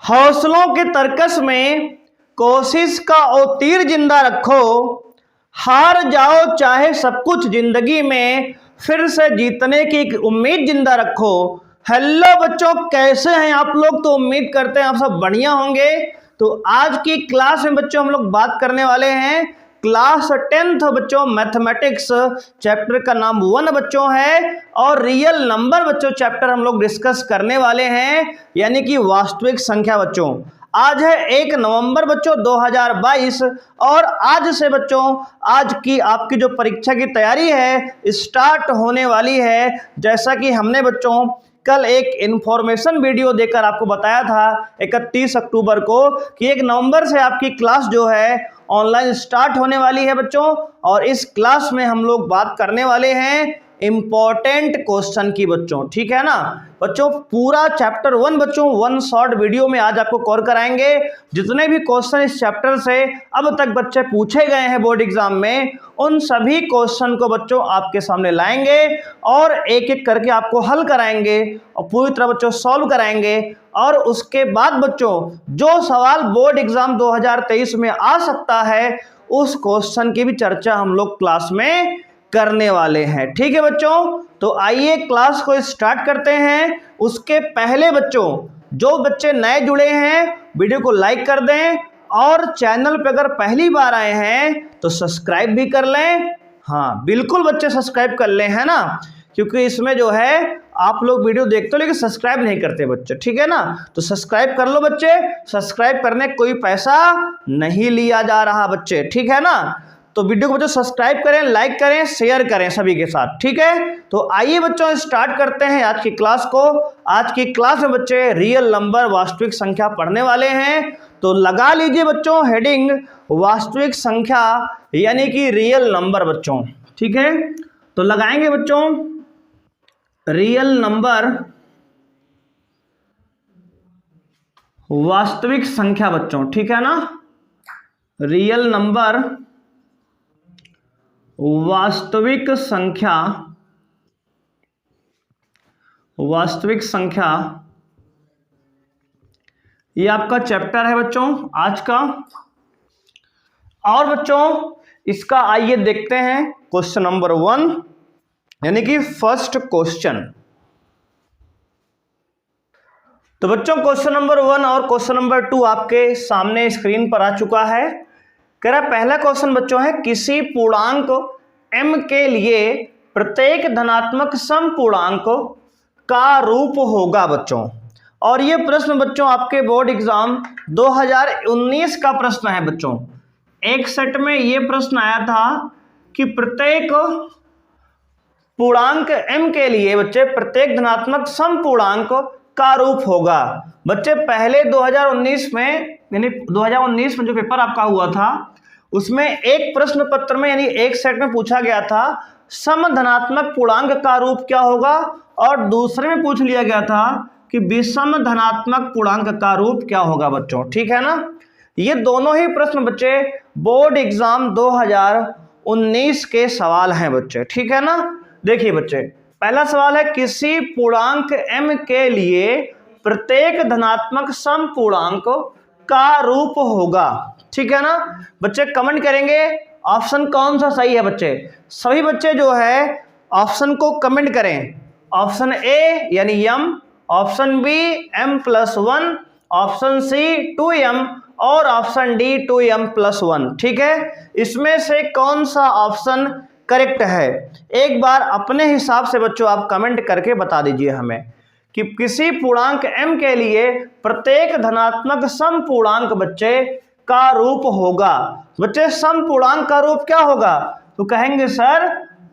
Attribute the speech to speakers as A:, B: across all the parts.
A: हौसलों के तरकस में कोशिश का ओ तीर जिंदा रखो, हार जाओ चाहे सब कुछ जिंदगी में, फिर से जीतने की एक उम्मीद जिंदा रखो। हेलो बच्चों, कैसे हैं आप लोग? तो उम्मीद करते हैं आप सब बढ़िया होंगे। तो आज की क्लास में बच्चों हम लोग बात करने वाले हैं क्लास 10th बच्चों मैथमेटिक्स चैप्टर का नाम 1 बच्चों है, और रियल नंबर बच्चों चैप्टर हम लोग डिस्कस करने वाले हैं, यानी कि वास्तविक संख्या बच्चों। आज है 1 नवंबर बच्चों 2022, और आज से बच्चों आज की आपकी जो परीक्षा की तैयारी है स्टार्ट होने वाली है। जैसा कि हमने बच्चों कल एक इंफॉर्मेशन वीडियो देकर आपको बताया था 31 अक्टूबर को कि 1 नवंबर से आपकी क्लास जो है ऑनलाइन स्टार्ट होने वाली है बच्चों, और इस क्लास में हम लोग बात करने वाले हैं इंपॉर्टेंट क्वेश्चन की बच्चों। ठीक है ना बच्चों, पूरा चैप्टर 1 बच्चों 1 शॉर्ट वीडियो में आज आपको कवर कराएंगे। जितने भी क्वेश्चन इस चैप्टर से अब तक बच्चे पूछे गए हैं बोर्ड एग्जाम में, उन सभी क्वेश्चन को बच्चों आपके सामने लाएंगे और एक एक करके आपको हल कराएंगे और पूरी तरह बच्चों सॉल्व कराएंगे। और उसके बाद बच्चों जो सवाल बोर्ड एग्जाम 2023 में आ सकता है उस क्वेश्चन की भी चर्चा हम लोग क्लास में करने वाले हैं। ठीक है बच्चों, तो आइए क्लास को स्टार्ट करते हैं। उसके पहले बच्चों जो बच्चे नए जुड़े हैं वीडियो को लाइक कर दें, और चैनल पे अगर पहली बार आए हैं तो सब्सक्राइब भी कर लें। हाँ बिल्कुल बच्चे सब्सक्राइब कर लें, है ना, क्योंकि इसमें जो है आप लोग वीडियो देखते हो लेकिन सब्सक्राइब नहीं करते बच्चे। ठीक है ना, तो सब्सक्राइब कर लो बच्चे। सब्सक्राइब करने कोई पैसा नहीं लिया जा रहा बच्चे, ठीक है ना। तो वीडियो को बच्चों सब्सक्राइब करें, लाइक करें, शेयर करें सभी के साथ। ठीक है, तो आइए बच्चों स्टार्ट करते हैं आज की क्लास को। आज की क्लास में बच्चे रियल नंबर वास्तविक संख्या पढ़ने वाले हैं। तो लगा लीजिए बच्चों हेडिंग वास्तविक संख्या यानी कि रियल नंबर बच्चों। ठीक है, तो लगाएंगे बच्चों रियल नंबर वास्तविक संख्या बच्चों। ठीक है ना, रियल नंबर वास्तविक संख्या, वास्तविक संख्या ये आपका चैप्टर है बच्चों आज का। और बच्चों इसका आइए देखते हैं क्वेश्चन नंबर 1 यानी कि फर्स्ट क्वेश्चन। तो बच्चों क्वेश्चन नंबर 1 और क्वेश्चन नंबर 2 आपके सामने स्क्रीन पर आ चुका है। कह रहा पहला क्वेश्चन बच्चों है किसी पूर्णांक m के लिए प्रत्येक धनात्मक समपूर्णांक का रूप होगा बच्चों। और ये प्रश्न बच्चों आपके बोर्ड एग्जाम 2019 का प्रश्न है बच्चों। एक सेट में ये प्रश्न आया था कि प्रत्येक पूर्णांक m के लिए बच्चे प्रत्येक धनात्मक समपूर्णांक का रूप होगा। बच्चे पहले 2019 में यानी 2019 में जो पेपर आपका हुआ था उसमें एक प्रश्न पत्र में यानी एक सेट में पूछा गया था समधनात्मक पूर्णांक का रूप क्या होगा, और दूसरे में पूछ लिया गया था कि विषम धनात्मक पूर्णांक का रूप क्या होगा बच्चों। ठीक है ना, ये दोनों ही प्रश्न बच्चे बोर्ड एग्जाम 2019 के सवाल हैं बच्चे। ठीक है ना, देखिए बच्चे पहला सवाल है किसी पूर्णांक m के लिए प्रत्येक धनात्मक समपूर्णांक का रूप होगा। ठीक है ना बच्चे, कमेंट करेंगे ऑप्शन कौन सा सही है बच्चे। सभी बच्चे जो है ऑप्शन को कमेंट करें। ऑप्शन ए यानी m, option B m+1, option C 2m और ऑप्शन डी 2m+1। ठीक है, इसमें से कौन सा ऑप्शन करेक्ट है एक बार अपने हिसाब से बच्चों आप कमेंट करके बता दीजिए हमें कि किसी पूर्णांक m के लिए प्रत्येक धनात्मक समपूर्णांक बच्चे का रूप होगा। बच्चे समपूर्णांक का रूप क्या होगा, तो कहेंगे सर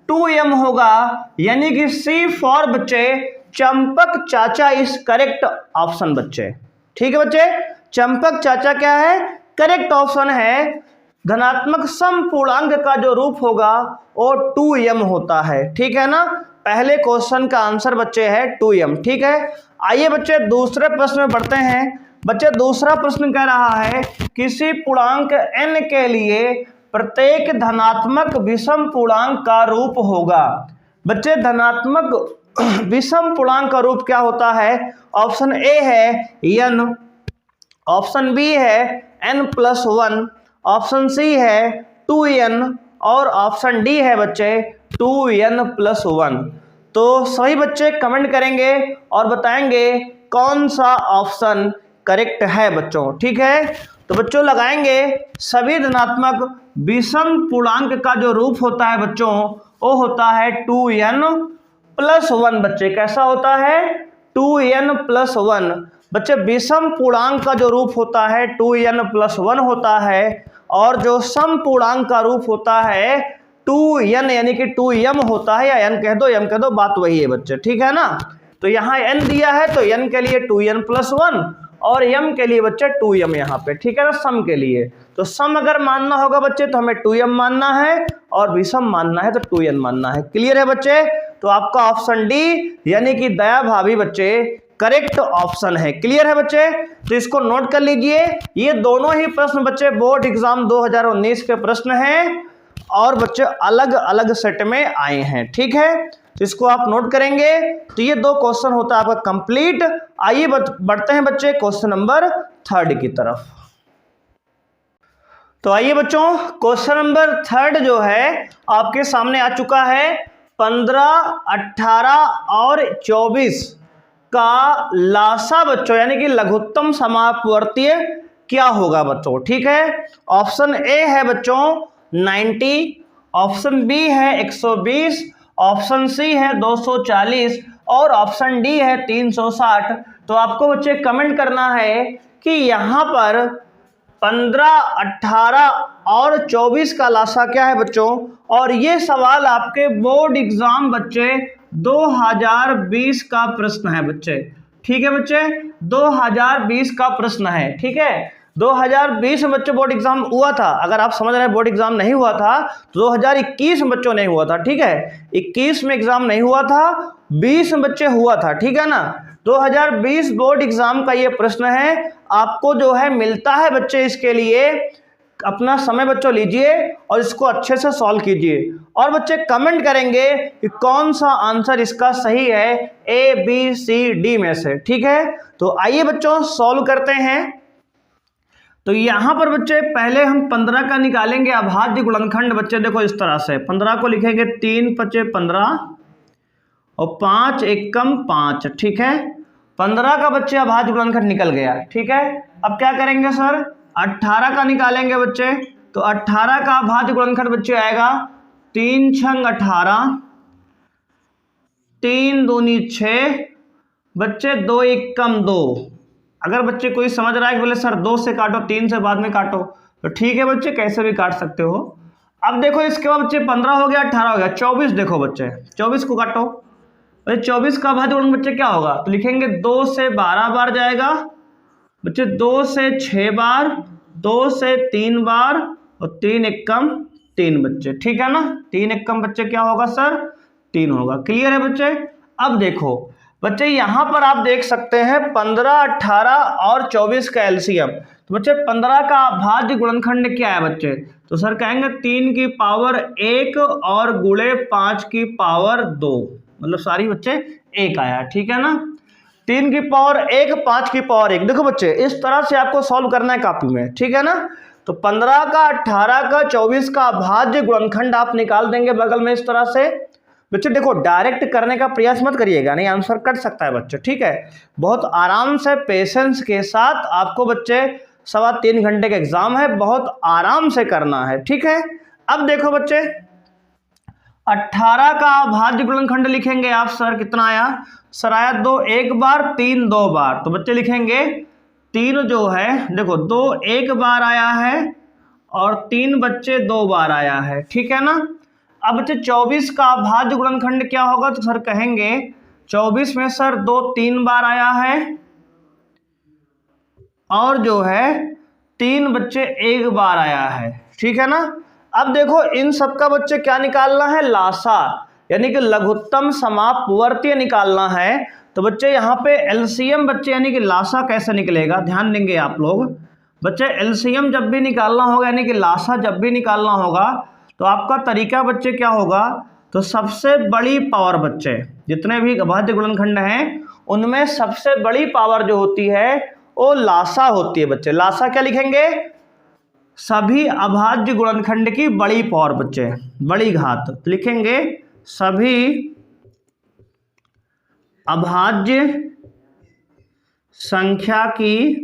A: 2m होगा, यानी कि सी फॉर बच्चे चंपक चाचा इज करेक्ट ऑप्शन बच्चे। ठीक है बच्चे, चंपक चाचा क्या है, करेक्ट ऑप्शन है। धनात्मक समपूर्णांक का जो रूप होगा वो 2m होता है। ठीक है ना, पहले क्वेश्चन का आंसर बच्चे है 2m। ठीक है, आइए बच्चे दूसरे प्रश्न में बढ़ते हैं। बच्चे दूसरा प्रश्न कह रहा है किसी पूर्णांक n के लिए प्रत्येक धनात्मक विषम पूर्णांक का रूप होगा। बच्चे धनात्मक विषम पूर्णांक का रूप क्या होता है, ऑप्शन ए है n, ऑप्शन बी है n+1, ऑप्शन सी है 2n और ऑप्शन डी है बच्चे 2n+1। तो सभी बच्चे कमेंट करेंगे और बताएंगे कौन सा ऑप्शन करेक्ट है बच्चों। ठीक है, तो बच्चों लगाएंगे सभी धनात्मक विषम पूर्णांक का जो रूप होता है बच्चों वो होता है 2n+1। बच्चे कैसा होता है 2n+1। बच्चे विषम पूर्णांक का जो रूप होता है 2n+1 होता है और जो सम पूर्णांक का रूप होता है 2n यानी कि 2m होता है, या n कह दो बात वही है बच्चे। ठीक है ना, तो यहाँ n दिया है तो n के लिए 2n+1 और m के लिए बच्चे 2m यहाँ पे। ठीक है ना, सम के लिए तो सम अगर मानना होगा बच्चे तो हमें 2m मानना है और विषम मानना है तो 2n मानना है। क्लियर है बच्चे, तो आपका ऑप्शन डी यानी कि दया भाभी बच्चे करेक्ट ऑप्शन है। क्लियर है बच्चे, तो इसको नोट कर लीजिए। ये दोनों ही प्रश्न बच्चे बोर्ड एग्जाम 2019 के प्रश्न हैं और बच्चे अलग अलग सेट में आए हैं। ठीक है, तो इसको आप नोट करेंगे। तो ये 2 क्वेश्चन होता है आपका कंप्लीट। आइए बढ़ते हैं बच्चे क्वेश्चन नंबर 3 की तरफ। तो आइए बच्चों क्वेश्चन नंबर 3 जो है आपके सामने आ चुका है। 15, 18 और 24 का लासा बच्चों यानी कि लघुत्तम समापवर्तीय क्या होगा बच्चों। ठीक है, ऑप्शन ए है बच्चों 90, ऑप्शन बी है 120, ऑप्शन सी है 240 और ऑप्शन डी है 360। तो आपको बच्चे कमेंट करना है कि यहाँ पर 15, 18 और 24 का लासा क्या है बच्चों। और ये सवाल आपके बोर्ड एग्जाम बच्चे 2020 का प्रश्न है बच्चे। ठीक है बच्चे, 2020 का प्रश्न है। ठीक है, 2020 में बच्चे बोर्ड एग्जाम हुआ था। अगर आप समझ रहे हैं बोर्ड एग्जाम नहीं हुआ था तो 2021 में बच्चों नहीं हुआ था। ठीक है, 21 में एग्जाम नहीं हुआ था, 20 में बच्चे हुआ था। ठीक है ना, 2020 बोर्ड एग्जाम का ये प्रश्न है। आपको जो है मिलता है बच्चे, इसके लिए अपना समय बच्चों लीजिए और इसको अच्छे से सॉल्व कीजिए और बच्चे कमेंट करेंगे कि कौन सा आंसर इसका सही है ए बी सी डी में से। ठीक है, तो आइए बच्चों सॉल्व करते हैं। तो यहां पर बच्चे पहले हम 15 का निकालेंगे अभाज्य गुणनखंड। बच्चे देखो इस तरह से 15 को लिखेंगे 3 × 5 = 15 और 5 एकम 5। ठीक है, 15 का बच्चे अभाज्य गुणनखंड निकल गया। ठीक है, अब क्या करेंगे सर 18 का निकालेंगे बच्चे। तो 18 का अभाज्य गुणनखंड बच्चे आएगा 3 × 18, 3 दूनी 6 बच्चे 2 एकम 2। अगर बच्चे कोई समझ रहा है कि बोले सर 2 से काटो 3 से बाद में काटो, तो ठीक है बच्चे कैसे भी काट सकते हो। अब देखो इसके बाद बच्चे 15 हो गया, 18 हो गया, 24 देखो बच्चे 24 को काटो। 24 का अभाज्य गुणनखंड बच्चे क्या होगा, तो लिखेंगे 2 से 12 बार जाएगा बच्चे, 2 से 6 बार, 2 से 3 बार और 3 एकम 3 बच्चे। ठीक है ना, 3 एकम बच्चे क्या होगा सर 3 होगा। क्लियर है बच्चे। अब देखो बच्चे यहाँ पर आप देख सकते हैं 15, 18 और 24 का एलसीएम। तो बच्चे 15 का अभाज्य गुणनखंड क्या है बच्चे, तो सर कहेंगे 3 की पावर 1 और गुणे 5 की पावर 2, मतलब सारी बच्चे 1 आया। ठीक है ना, 3 की पावर 1, 5 की पावर 1। देखो बच्चे इस तरह से आपको सॉल्व करना है कॉपी में। ठीक है ना, तो 15 का, 18 का, 24 का अभाज्य गुणनखंड आप निकाल देंगे बगल में इस तरह से। बच्चे देखो डायरेक्ट करने का प्रयास मत करिएगा, नहीं आंसर कट सकता है बच्चे। ठीक है, बहुत आराम से पेशेंस के साथ आपको बच्चे 3.25 घंटे का एग्जाम है, बहुत आराम से करना है। ठीक है, अब देखो बच्चे 18 का अभाज्य गुणनखंड लिखेंगे आप सर कितना आया, सर आया 2 एक बार, 3 2 बार। तो बच्चे लिखेंगे 3 जो है देखो 2 एक बार आया है और 3 बच्चे 2 बार आया है। ठीक है ना, अब बच्चे 24 का अभाज्य गुणनखंड क्या होगा, तो सर कहेंगे 24 में सर 2 3 बार आया है और जो है 3 बच्चे 1 बार आया है। ठीक है ना, अब देखो इन सबका बच्चे क्या निकालना है, लासा यानी कि लघुत्तम समापवर्तीय निकालना है। तो बच्चे यहाँ पे एलसीएम बच्चे यानी कि लासा कैसे निकलेगा, ध्यान देंगे आप लोग। बच्चे एलसीएम जब भी निकालना होगा यानी कि लासा जब भी निकालना होगा तो आपका तरीका बच्चे क्या होगा, तो सबसे बड़ी पावर बच्चे जितने भी अभाज्य गुणनखंड हैं उनमें सबसे बड़ी पावर जो होती है वो लासा होती है बच्चे। लासा क्या लिखेंगे? सभी अभाज्य गुणनखंड की बड़ी पावर बच्चे, बड़ी घात। तो लिखेंगे सभी अभाज्य संख्या की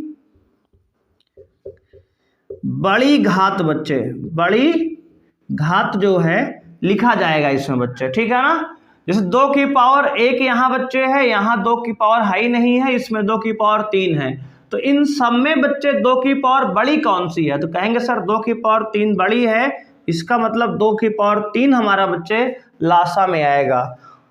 A: बड़ी घात बच्चे, बड़ी घात जो है लिखा जाएगा इसमें बच्चे, ठीक है ना। जैसे 2 की पावर 1 यहाँ बच्चे है, यहाँ 2 की पावर हाई नहीं है, इसमें 2 की पावर 3 है। तो इन सब में बच्चे 2 की पावर बड़ी कौन सी है? तो कहेंगे सर 2 की पावर 3 बड़ी है, इसका मतलब 2 की पावर 3 हमारा बच्चे लासा में आएगा।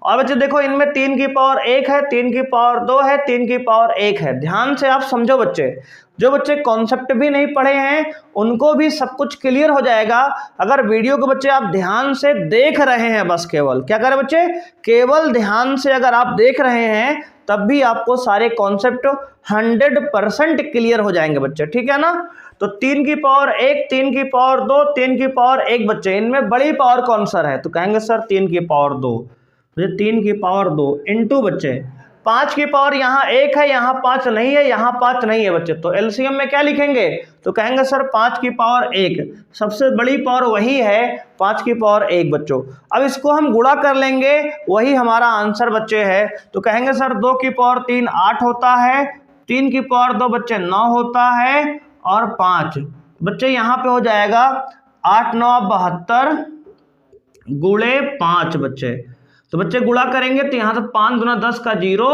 A: और बच्चे देखो इनमें 3 की पावर 1 है, 3 की पावर 2 है, 3 की पावर 1 है। ध्यान से आप समझो बच्चे, जो बच्चे कॉन्सेप्ट भी नहीं पढ़े हैं उनको भी सब कुछ क्लियर हो जाएगा अगर वीडियो को बच्चे आप ध्यान से देख रहे हैं। बस केवल क्या करें बच्चे, केवल ध्यान से अगर आप देख रहे हैं तब भी आपको सारे कॉन्सेप्ट 100% क्लियर हो जाएंगे बच्चे, ठीक है ना। तो 3 की पावर 1, 3 की पावर 2, 3 की पावर 1 बच्चे, इनमें बड़ी पावर कौन सा है? तो कहेंगे सर 3 की पावर 2। 3 की पावर 2 इंटू बच्चे 5 की पावर यहाँ 1 है, यहाँ 5 नहीं है, यहाँ 5 नहीं है बच्चे। तो एलसीएम में क्या लिखेंगे? तो कहेंगे सर 5 की पावर 1, सबसे बड़ी पावर वही है 5 की पावर 1 बच्चों। अब इसको हम गुणा कर लेंगे, वही हमारा आंसर बच्चे है। तो कहेंगे सर 2 की पावर 3 8 होता है, 3 की पावर 2 बच्चे 9 होता है, और 5 बच्चे यहाँ पे हो जाएगा 8 9 72 गुणे 5 बच्चे। तो बच्चे गुणा करेंगे तो यहाँ से 5 गुना 10 का 0,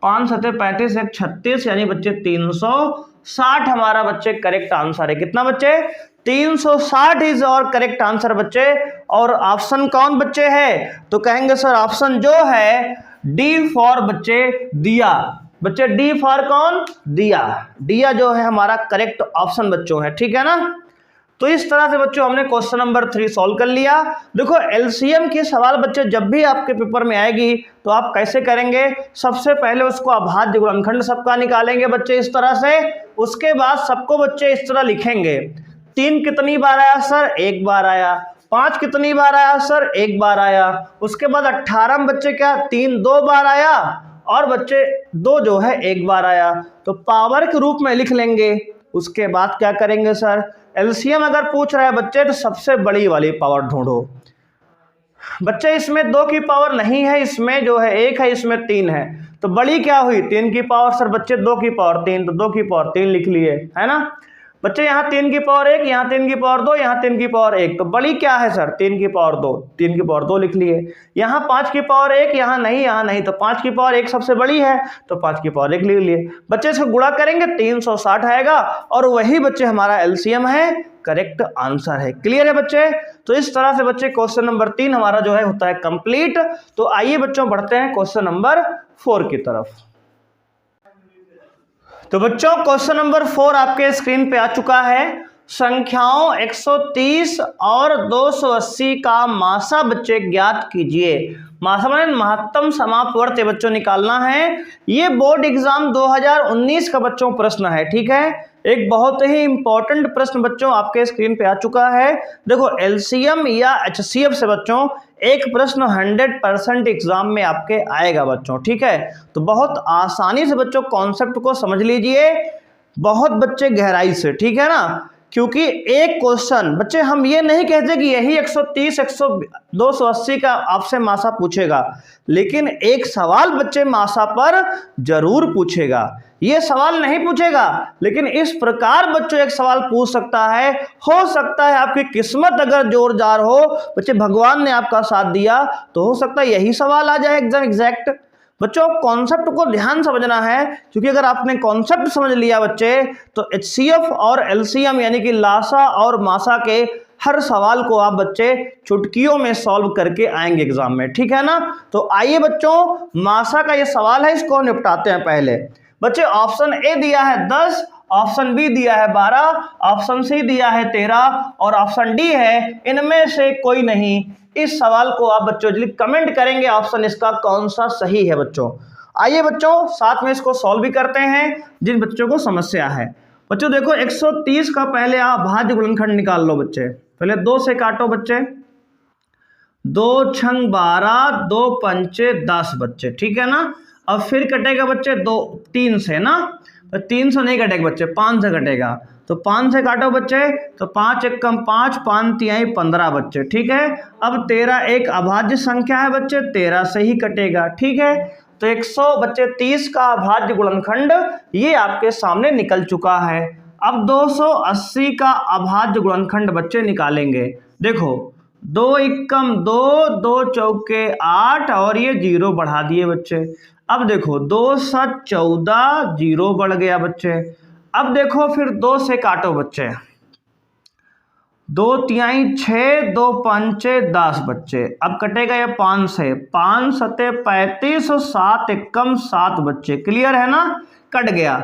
A: 5 7 35 1 36, यानी बच्चे 360 हमारा बच्चे करेक्ट आंसर है। कितना बच्चे? 360 इज और करेक्ट आंसर बच्चे। और ऑप्शन कौन बच्चे है? तो कहेंगे सर ऑप्शन जो है डी फॉर बच्चे दिया। बच्चे डी फॉर कौन? दिया। दिया जो है हमारा करेक्ट ऑप्शन बच्चों है, ठीक है ना। तो इस तरह से बच्चों हमने क्वेश्चन नंबर 3 सॉल्व कर लिया। देखो एलसीएम की सवाल बच्चे जब भी आपके पेपर में आएगी तो आप कैसे करेंगे? सबसे पहले उसको अभाज्य गुणनखंड सबका निकालेंगे बच्चे इस तरह से, उसके बाद सबको बच्चे इस तरह लिखेंगे। 3 कितनी बार आया सर? 1 बार आया। 5 कितनी बार आया सर? 1 बार आया। उसके बाद 18 में बच्चे क्या 3 2 बार आया, और बच्चे 2 जो है 1 बार आया। तो पावर के रूप में लिख लेंगे। उसके बाद क्या करेंगे सर? एलसीएम अगर पूछ रहा है बच्चे तो सबसे बड़ी वाली पावर ढूंढो बच्चे। इसमें 2 की पावर नहीं है, इसमें जो है 1 है, इसमें 3 है। तो बड़ी क्या हुई? 3 की पावर सर बच्चे 2 की पावर 3, तो 2 की पावर 3 लिख लिए, है ना बच्चे। यहाँ 3 की पावर 1, यहाँ 3 की पावर 2, यहाँ 3 की पावर 1, तो बड़ी क्या है सर? 3 की पावर 2, 3 की पावर 2 लिख लिए। यहाँ 5 की पावर 1, यहाँ नहीं, यहाँ नहीं, तो 5 की पावर 1 सबसे बड़ी है, तो 5 की पावर 1 लिख लिए बच्चे। इसको गुणा करेंगे 360 आएगा, और वही बच्चे हमारा एलसीएम है, करेक्ट आंसर है। क्लियर है बच्चे? तो इस तरह से बच्चे क्वेश्चन नंबर 3 हमारा जो है होता है कंप्लीट। तो आइए बच्चों बढ़ते हैं क्वेश्चन नंबर 4 की तरफ। तो बच्चों क्वेश्चन नंबर 4 आपके स्क्रीन पे आ चुका है। संख्याओं 130 और 280 का मासा बच्चे ज्ञात कीजिए। मासा माने महत्तम समापवर्त बच्चों निकालना है। ये बोर्ड एग्जाम 2019 का बच्चों प्रश्न है, ठीक है। एक बहुत ही इंपॉर्टेंट प्रश्न बच्चों आपके स्क्रीन पे आ चुका है। देखो एलसीएम या एचसीएफ से बच्चों एक प्रश्न 100% एग्जाम में आपके आएगा बच्चों, ठीक है। तो बहुत आसानी से बच्चों कॉन्सेप्ट को समझ लीजिए, बहुत बच्चे गहराई से, ठीक है ना। क्योंकि एक क्वेश्चन बच्चे हम ये नहीं कहते कि यही 130 280 का आपसे मासा पूछेगा, लेकिन एक सवाल बच्चे मासा पर जरूर पूछेगा। ये सवाल नहीं पूछेगा, लेकिन इस प्रकार बच्चों एक सवाल पूछ सकता है। हो सकता है आपकी किस्मत अगर जोरदार हो बच्चे, भगवान ने आपका साथ दिया, तो हो सकता है यही सवाल आ जाए एकदम एग्जैक्ट। बच्चों कॉन्सेप्ट को ध्यान समझना है, क्योंकि अगर आपने कॉन्सेप्ट समझ लिया बच्चे तो एचसीएफ और एलसीएम यानी कि लासा और मासा के हर सवाल को आप बच्चे चुटकियों में सॉल्व करके आएंगे एग्जाम में, ठीक है ना। तो आइए बच्चों मासा का ये सवाल है, इसको निपटाते हैं पहले। बच्चे ऑप्शन ए दिया है 10, ऑप्शन बी दिया है 12, ऑप्शन सी दिया है 13 और ऑप्शन डी है इनमें से कोई नहीं। इस सवाल को आप बच्चों जल्दी कमेंट करेंगे ऑप्शन इसका कौन सा सही है बच्चों। आइए बच्चों साथ में इसको सॉल्व भी करते हैं जिन बच्चों को समस्या है। बच्चों देखो 130 का पहले आप भाज्य गुणनखंड निकाल लो बच्चे। पहले 2 से काटो बच्चे, 2 छंग 12, 2 पंचे 10 बच्चे, ठीक है ना। अब फिर कटेगा बच्चे 2 3 से ना। तो 300 नहीं कटेगा बच्चे, 5 से कटेगा। तो 5 से काटो बच्चे, तो 5 एक कम 5, 5 तिहाई 15 बच्चे, ठीक है। अब 13 एक अभाज्य संख्या है बच्चे, 13 से ही कटेगा, ठीक है। तो 100 बच्चे 30 का अभाज्य गुणनखंड ये आपके सामने निकल चुका है। अब 280 का अभाज्य गुणनखंड बच्चे निकालेंगे। देखो 2 एकम 2, 2 चौके 8 और ये 0 बढ़ा दिए बच्चे। अब देखो 2 7 14, 0 बढ़ गया बच्चे। अब देखो फिर 2 से काटो बच्चे, 2 तिहाई 6, 2 पंचे 10 बच्चे। अब कटेगा ये 5 से, 5 सते 35, 7 एकम 7 बच्चे। क्लियर है ना, कट गया।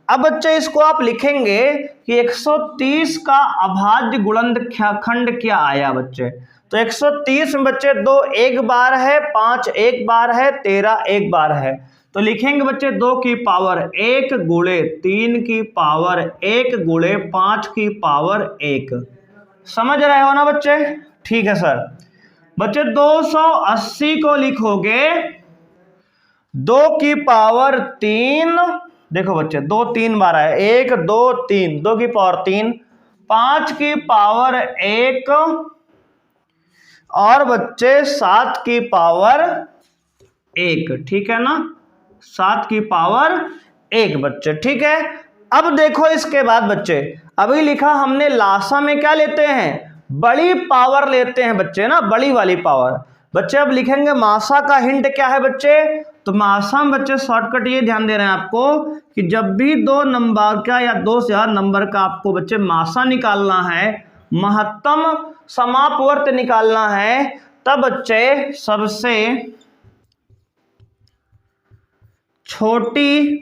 A: अब बच्चे इसको आप लिखेंगे कि 130 का अभाज्य गुणनखंड क्या आया बच्चे। तो 130 में बच्चे 2 एक बार है, 5 एक बार है, 13 एक बार है। तो लिखेंगे बच्चे 2 की पावर 1 गुणे 3 की पावर 1 गुणे 5 की पावर 1। समझ रहे हो ना बच्चे? ठीक है सर। बच्चे 280 को लिखोगे 2 की पावर 3, देखो बच्चे 2 3 बार है, 1 2 3, 2 की पावर 3, 5 की पावर 1 और बच्चे 7 की पावर 1, ठीक है ना, 7 की पावर 1 बच्चे, ठीक है। अब देखो इसके बाद बच्चे, अभी लिखा हमने लासा में क्या लेते हैं, बड़ी पावर लेते हैं बच्चे ना, बड़ी वाली पावर। बच्चे अब लिखेंगे मासा का हिंट क्या है बच्चे। तो मासा में बच्चे शॉर्टकट ये ध्यान दे रहे हैं आपको कि जब भी 2 नंबर का या 2 से ज्यादा नंबर का आपको बच्चे मासा निकालना है, महत्तम समापवर्त निकालना है, तब बच्चे सबसे छोटी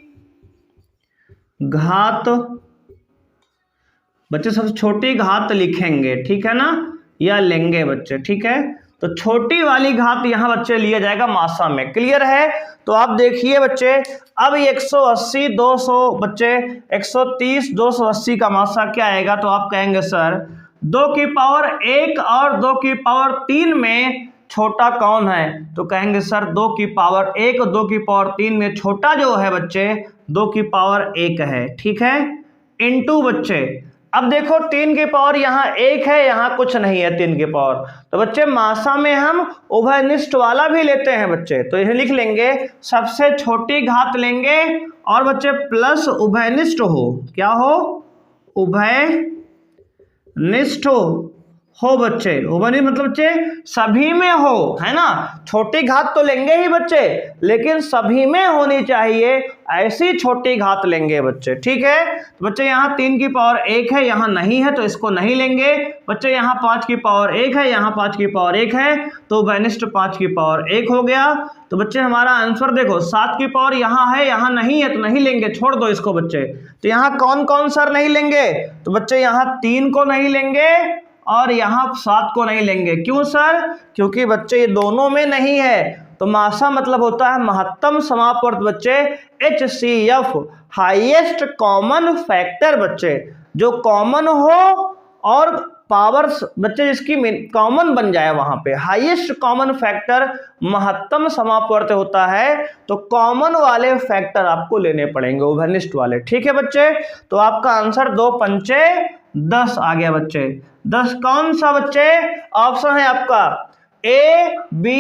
A: घात, बच्चे सबसे छोटी घात लिखेंगे, ठीक है ना, या लेंगे बच्चे, ठीक है। तो छोटी वाली घात यहां बच्चे लिया जाएगा मासा में। क्लियर है? तो आप देखिए बच्चे, अब 180 200 बच्चे 130 280 का मासा क्या आएगा। तो आप कहेंगे सर 2 की पावर 1 और 2 की पावर 3 में छोटा कौन है। तो कहेंगे सर 2 की पावर 1 और 2 की पावर 3 में छोटा जो है बच्चे 2 की पावर 1 है, ठीक है, इनटू बच्चे। अब देखो 3 की पावर यहाँ 1 है, यहाँ कुछ नहीं है 3 की पावर। तो बच्चे मासा में हम उभयनिष्ठ वाला भी लेते हैं बच्चे, तो यह लिख लेंगे सबसे छोटी घात लेंगे और बच्चे प्लस उभयनिष्ठ हो, क्या हो, उभयनिष्ठ हो बच्चे। उभयनिष्ठ मतलब बच्चे सभी में हो, है ना। छोटी घात तो लेंगे ही बच्चे, लेकिन सभी में होनी चाहिए, ऐसी छोटी घात लेंगे बच्चे, ठीक है। तो बच्चे यहाँ 3 की पावर 1 है, यहाँ नहीं है तो इसको नहीं लेंगे बच्चे। यहाँ 5 की पावर 1 है, यहाँ 5 की पावर 1 है, तो उभयनिष्ठ 5 की पावर 1 हो गया। तो बच्चे हमारा आंसर देखो 7 की पावर यहाँ है, यहाँ नहीं है तो नहीं लेंगे, छोड़ दो इसको बच्चे। तो यहाँ कौन कौन सर नहीं लेंगे। तो बच्चे यहाँ 3 को नहीं लेंगे और यहाँ 7 को नहीं लेंगे। क्यों सर? क्योंकि बच्चे ये दोनों में नहीं है। तो मासा मतलब होता है महत्तम समापवर्त बच्चे, HCF हाईएस्ट कॉमन फैक्टर बच्चे, जो कॉमन हो और पावर्स बच्चे जिसकी कॉमन बन जाए, वहां पे हाईएस्ट कॉमन फैक्टर महत्तम समापवर्त होता है। तो कॉमन वाले फैक्टर आपको लेने पड़ेंगे, उभयनिष्ठ वाले, ठीक है बच्चे। तो आपका आंसर 2 पंचे 10 आ गया बच्चे। 10 कौन सा बच्चे ऑप्शन है आपका, A, B,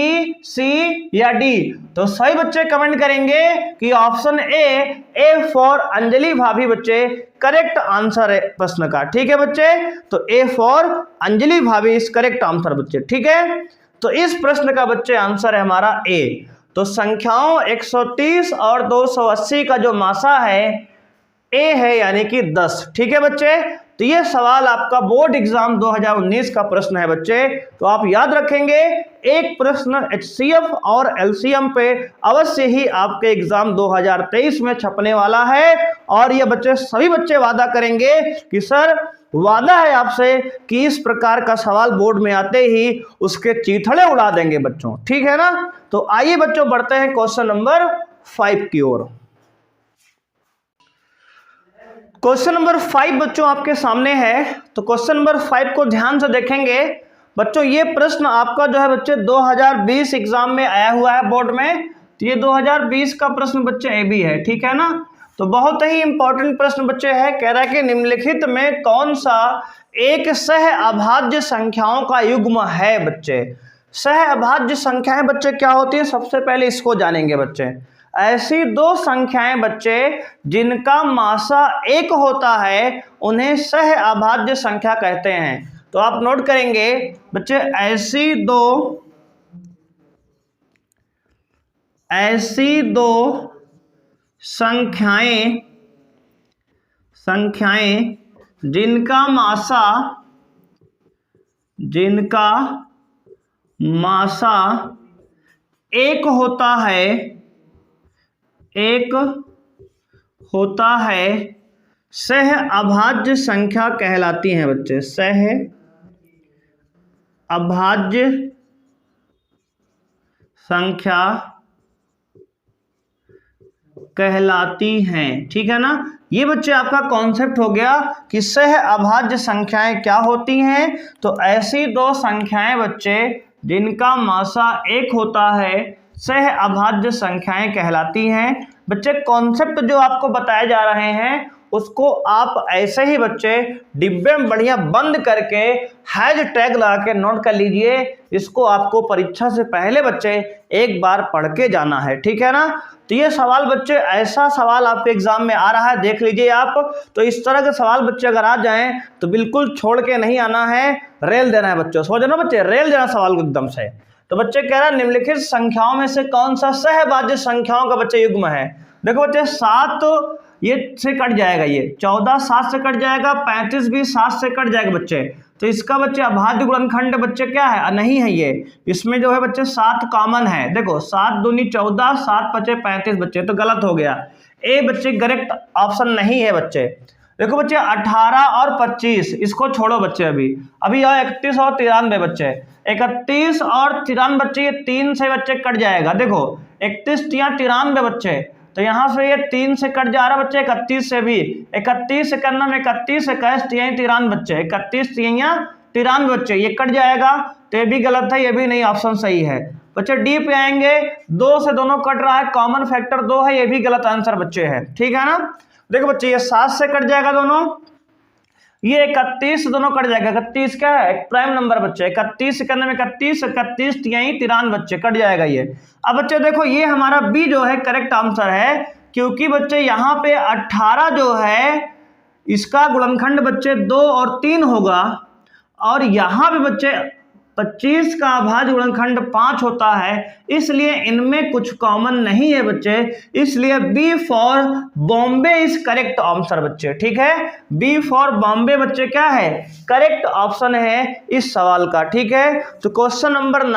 A: C या D। तो सही बच्चे कमेंट करेंगे कि ऑप्शन A फॉर अंजलि भाभी बच्चे करेक्ट आंसर है प्रश्न का, ठीक है बच्चे। तो A फॉर अंजलि भाभी इस करेक्ट आंसर बच्चे, ठीक है। तो इस प्रश्न का बच्चे आंसर है हमारा A। तो संख्याओं 130 और 280 का जो मासा है A है, यानी कि 10, ठीक है बच्चे। तो ये सवाल आपका बोर्ड एग्जाम 2019 का प्रश्न है बच्चे। तो आप याद रखेंगे एक प्रश्न HCF और LCM पे अवश्य ही आपके एग्जाम 2023 में छपने वाला है। और ये बच्चे सभी बच्चे वादा करेंगे कि सर वादा है आपसे कि इस प्रकार का सवाल बोर्ड में आते ही उसके चीथड़े उड़ा देंगे बच्चों, ठीक है ना। तो आइए बच्चों बढ़ते हैं क्वेश्चन नंबर 5 की ओर। क्वेश्चन नंबर 5 बच्चों आपके सामने है। तो क्वेश्चन नंबर 5 को ध्यान से देखेंगे बच्चों। ये प्रश्न आपका जो है बच्चे 2020 एग्जाम में आया हुआ है बोर्ड में। तो ये 2020 का प्रश्न बच्चे AB है, ठीक है ना। तो बहुत ही इंपॉर्टेंट प्रश्न बच्चे है, कह रहा है कि निम्नलिखित में कौन सा एक सह अभाज्य संख्याओं का युग्म है बच्चे। सह अभाज्य संख्याएं बच्चे क्या होती हैं, सबसे पहले इसको जानेंगे बच्चे। ऐसी दो संख्याएं बच्चे जिनका मासा एक होता है उन्हें सह अभाज्य संख्या कहते हैं। तो आप नोट करेंगे बच्चे, ऐसी दो संख्याएं जिनका मासा एक होता है सह अभाज्य संख्या कहलाती हैं बच्चे। सह अभाज्य संख्या कहलाती हैं, ठीक है ना। ये बच्चे आपका कॉन्सेप्ट हो गया कि सह अभाज्य संख्याएं क्या होती हैं। तो ऐसी दो संख्याएं बच्चे जिनका मासा एक होता है सह अभाज्य संख्याएं कहलाती हैं। बच्चे कॉन्सेप्ट जो आपको बताए जा रहे हैं उसको आप ऐसे ही बच्चे डिब्बे में बढ़िया बंद करके हैज टैग लगा के नोट कर लीजिए। इसको आपको परीक्षा से पहले बच्चे एक बार पढ़ के जाना है, ठीक है ना। तो ये सवाल बच्चे, ऐसा सवाल आपके एग्जाम में आ रहा है, देख लीजिए आप। तो इस तरह के सवाल बच्चे अगर आ जाएं तो बिल्कुल छोड़ के नहीं आना है, रेल देना है बच्चों। समझो ना बच्चे, रेल देना सवाल को एकदम से। तो बच्चे कह रहा है निम्नलिखित संख्याओं में से कौन सा सहभाज्य संख्याओं का बच्चे युग्म है। देखो बच्चे, 7 ये से कट जाएगा, ये 14 7 से कट जाएगा, 35 भी 7 से कट जाएगा बच्चे। तो इसका बच्चे अभाज्य गुणनखंड बच्चे क्या है, नहीं है ये। इसमें जो है बच्चे 7 कॉमन है। देखो 7 दूनी 14, 7 5 35 बच्चे, तो गलत हो गया। ए बच्चे करेक्ट ऑप्शन नहीं है बच्चे। देखो बच्चे 18 और 25 इसको छोड़ो बच्चे, अभी यहाँ 31 और 93 बच्चे, 31 और 93 बच्चे, ये 3 से बच्चे कट जाएगा। देखो 31 या 93 बच्चे, तो यहाँ से ये 3 से कट जा रहा बच्चे, 31 से भी, 31 91 31 21 93 बच्चे, 31 93 बच्चे, ये कट जाएगा। तो ये भी गलत है, ये भी नहीं, ऑप्शन सही है बच्चे। डी पे आएंगे, 2 से दोनों कट रहा है, कॉमन फैक्टर 2 है, ये भी गलत आंसर बच्चे है, ठीक है ना। देखो बच्चे ये 7 से कट जाएगा दोनों, ये 31 दोनों कट जाएगा। 31 क्या है, एक प्राइम नंबर बच्चे, 31 91 31 31 93 बच्चे, कट जाएगा ये। अब बच्चे देखो ये हमारा बी जो है करेक्ट आंसर है, क्योंकि बच्चे यहाँ पे 18 जो है इसका गुणनखंड बच्चे 2 और 3 होगा, और यहाँ पे बच्चे 25 का अभाज्य गुणनखंड 5 होता है, इसलिए इनमें कुछ कॉमन नहीं है बच्चे। इसलिए B for Bombay is correct answer बच्चे, ठीक है। बी फॉर बॉम्बे बच्चे क्या है, करेक्ट ऑप्शन है इस सवाल का, ठीक है। तो क्वेश्चन नंबर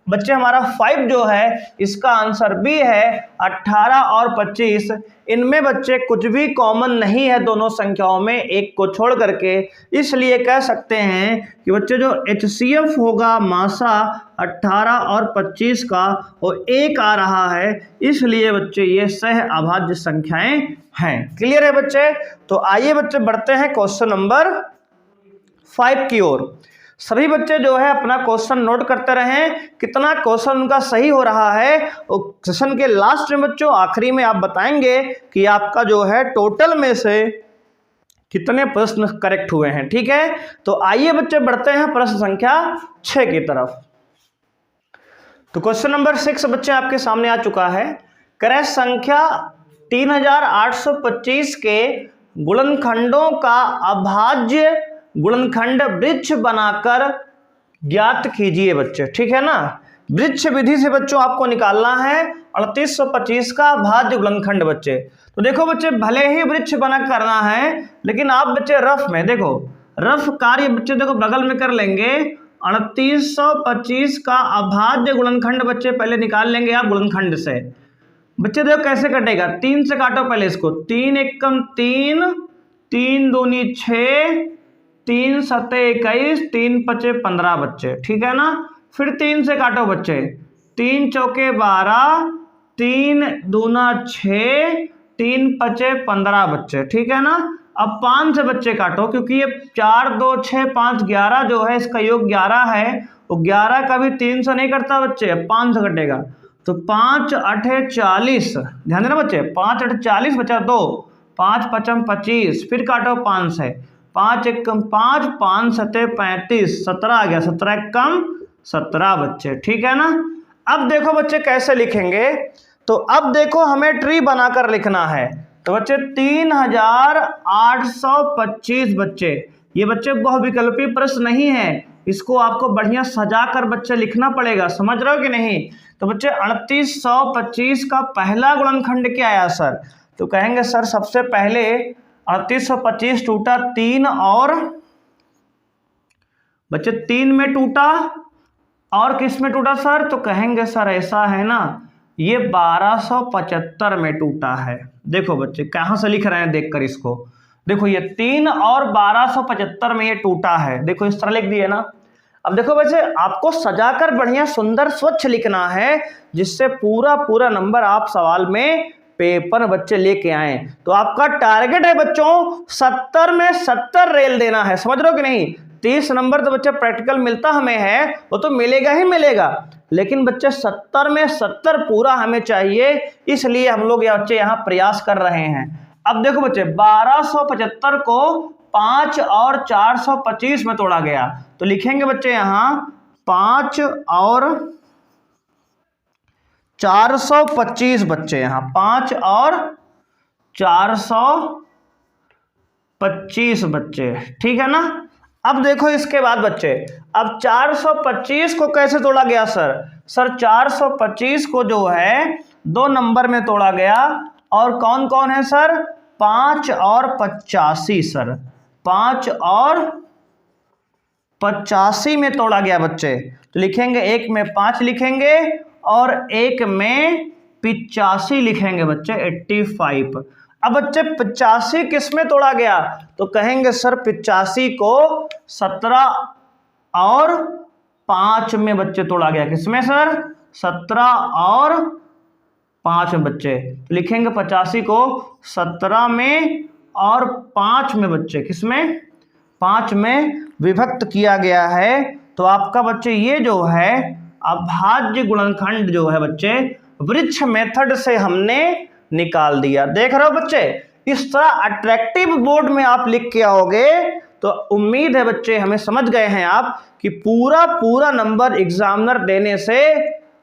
A: बच्चे हमारा 5 जो है इसका आंसर बी है। 18 और 25 इनमें बच्चे कुछ भी कॉमन नहीं है दोनों संख्याओं में, एक को छोड़ करके। इसलिए कह सकते हैं कि बच्चे जो HCF होगा मासा 18 और 25 का वो 1 आ रहा है, इसलिए बच्चे ये सह अभाज्य संख्याएं हैं। क्लियर है बच्चे। तो आइए बच्चे बढ़ते हैं क्वेश्चन नंबर 5 की ओर। सभी बच्चे जो है अपना क्वेश्चन नोट करते रहें, कितना क्वेश्चन उनका सही हो रहा है। और सेशन के लास्ट में बच्चों आखिरी में आप बताएंगे कि आपका जो है टोटल में से कितने प्रश्न करेक्ट हुए हैं, ठीक है। तो आइए बच्चे बढ़ते हैं प्रश्न संख्या 6 की तरफ। तो क्वेश्चन नंबर 6 बच्चे आपके सामने आ चुका है। क्रय संख्या 3825 के गुणनखंडों का अभाज्य गुणनखंड वृक्ष बनाकर ज्ञात कीजिए बच्चे, ठीक है ना। वृक्ष विधि से बच्चों आपको निकालना है 3825 का अभाज्य गुणनखंड बच्चे। तो देखो बच्चे, भले ही वृक्ष बना करना है, लेकिन आप बच्चे रफ में देखो, रफ कार्य बच्चे देखो बगल में कर लेंगे। 3825 का अभाज्य गुणनखंड बच्चे पहले निकाल लेंगे आप गुणनखंड से। बच्चे देखो कैसे कटेगा, 3 से काटो पहले इसको, 3 एकम 3, 3 दूनी 6, 3 सत्ते 21, 3 पचे 15 बच्चे, ठीक है ना। फिर 3 से काटो बच्चे, 3 चौके 12, 3 दूना 6, 3 पचे 15 बच्चे, ठीक है ना। अब 5 से बच्चे काटो, क्योंकि ये 4 2 6 5 11 जो है इसका योग 11 है, वो 11 का भी 3 से नहीं कटता बच्चे, 5 से कटेगा। तो 5 8 40, ध्यान देना बच्चे, 5 8 40 बचा 2, 5 5 25, फिर काटो 5 से, 5 1 कम 5, 5 7 35, 17 आ गया, 17 कम 17 बच्चे, ठीक है ना। अब देखो बच्चे कैसे लिखेंगे, तो अब देखो हमें ट्री बनाकर लिखना है। तो बच्चे 3825 बच्चे, ये बच्चे बहुविकल्पी प्रश्न नहीं है, इसको आपको बढ़िया सजा कर बच्चे लिखना पड़ेगा, समझ रहे हो कि नहीं। तो बच्चे 3825 का पहला गुणनखंड क्या आया सर, तो कहेंगे सर सबसे पहले 3825 टूटा 3 और बच्चे 3 में टूटा, और किस में टूटा सर, तो कहेंगे सर ऐसा है ना, ये 1275 में टूटा है। देखो बच्चे कहां से लिख रहे हैं देखकर इसको, देखो ये 3 और 1275 में ये टूटा है, देखो इस तरह लिख दिए ना। अब देखो बच्चे आपको सजाकर बढ़िया सुंदर स्वच्छ लिखना है, जिससे पूरा पूरा नंबर आप सवाल में पेपर बच्चे लेके आए। तो आपका टारगेट है बच्चों 70 में 70 रेल देना है, समझ रहे हो कि नहीं। 30 नंबर तो बच्चे प्रैक्टिकल मिलता हमें है, वो तो मिलेगा ही मिलेगा, लेकिन बच्चे 70 में 70 पूरा हमें चाहिए, इसलिए हम लोग बच्चे यहाँ प्रयास कर रहे हैं। अब देखो बच्चे 1275 को 5 और 425 में तोड़ा गया, तो लिखेंगे बच्चे यहाँ 5 और 425 बच्चे, यहाँ 5 और 425 बच्चे, ठीक है ना। अब देखो इसके बाद बच्चे, अब 425 को कैसे तोड़ा गया सर, सर 425 को जो है 2 नंबर में तोड़ा गया, और कौन कौन है सर, 5 और 85 सर, 5 और 85 में तोड़ा गया बच्चे। तो लिखेंगे एक में 5 लिखेंगे और एक में 85 लिखेंगे बच्चे, 85। अब बच्चे 85 किस में तोड़ा गया, तो कहेंगे सर 85 को 17 और 5 में बच्चे तोड़ा गया, किसमें सर, 17 और 5 में बच्चे। तो लिखेंगे 85 को 17 में और 5 में बच्चे, किसमें, 5 में विभक्त किया गया है। तो आपका बच्चे ये जो है अभाज्य गुणनखंड जो है बच्चे वृक्ष मेथड से हमने निकाल दिया। देख रहे हो बच्चे, इस तरह अट्रैक्टिव बोर्ड में आप लिख के आओगे तो उम्मीद है बच्चे हमें समझ गए हैं आप कि पूरा पूरा नंबर एग्जामिनर देने से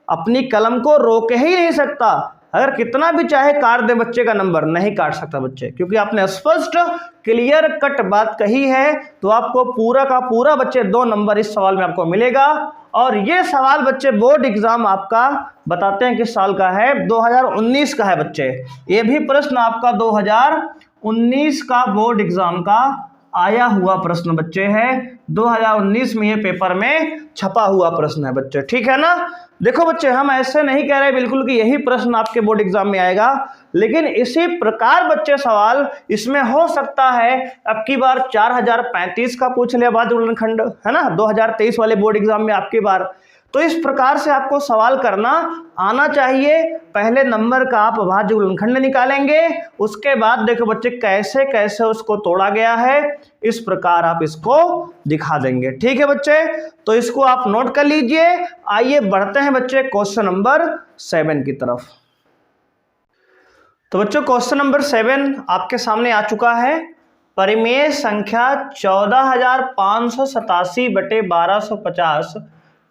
A: अपनी कलम को रोक ही नहीं सकता। अगर कितना भी चाहे काट दे बच्चे का नंबर, नहीं काट सकता बच्चे, क्योंकि आपने स्पष्ट क्लियर कट बात कही है। तो आपको पूरा का पूरा बच्चे 2 नंबर इस सवाल में आपको मिलेगा। और ये सवाल बच्चे बोर्ड एग्जाम आपका बताते हैं किस साल का है, 2019 का है बच्चे। ये भी प्रश्न आपका 2019 का बोर्ड एग्जाम का आया हुआ प्रश्न बच्चे है, 2019 में ये पेपर में छपा हुआ प्रश्न है बच्चे, ठीक है ना। देखो बच्चे हम ऐसे नहीं कह रहे बिल्कुल कि यही प्रश्न आपके बोर्ड एग्जाम में आएगा, लेकिन इसी प्रकार बच्चे सवाल इसमें हो सकता है अब की बार 4035 का पूछ ले अभाज्य गुणनखंड, है ना, 2023 वाले बोर्ड एग्जाम में आपकी बार। तो इस प्रकार से आपको सवाल करना आना चाहिए। पहले नंबर का आप अभाज्य गुणनखंड निकालेंगे, उसके बाद देखो बच्चे कैसे कैसे उसको तोड़ा गया है, इस प्रकार आप इसको दिखा देंगे, ठीक है बच्चे। तो इसको आप नोट कर लीजिए। आइए बढ़ते हैं बच्चे क्वेश्चन नंबर 7 की तरफ। तो बच्चों क्वेश्चन नंबर 7 आपके सामने आ चुका है। परिमेय संख्या 14587/1250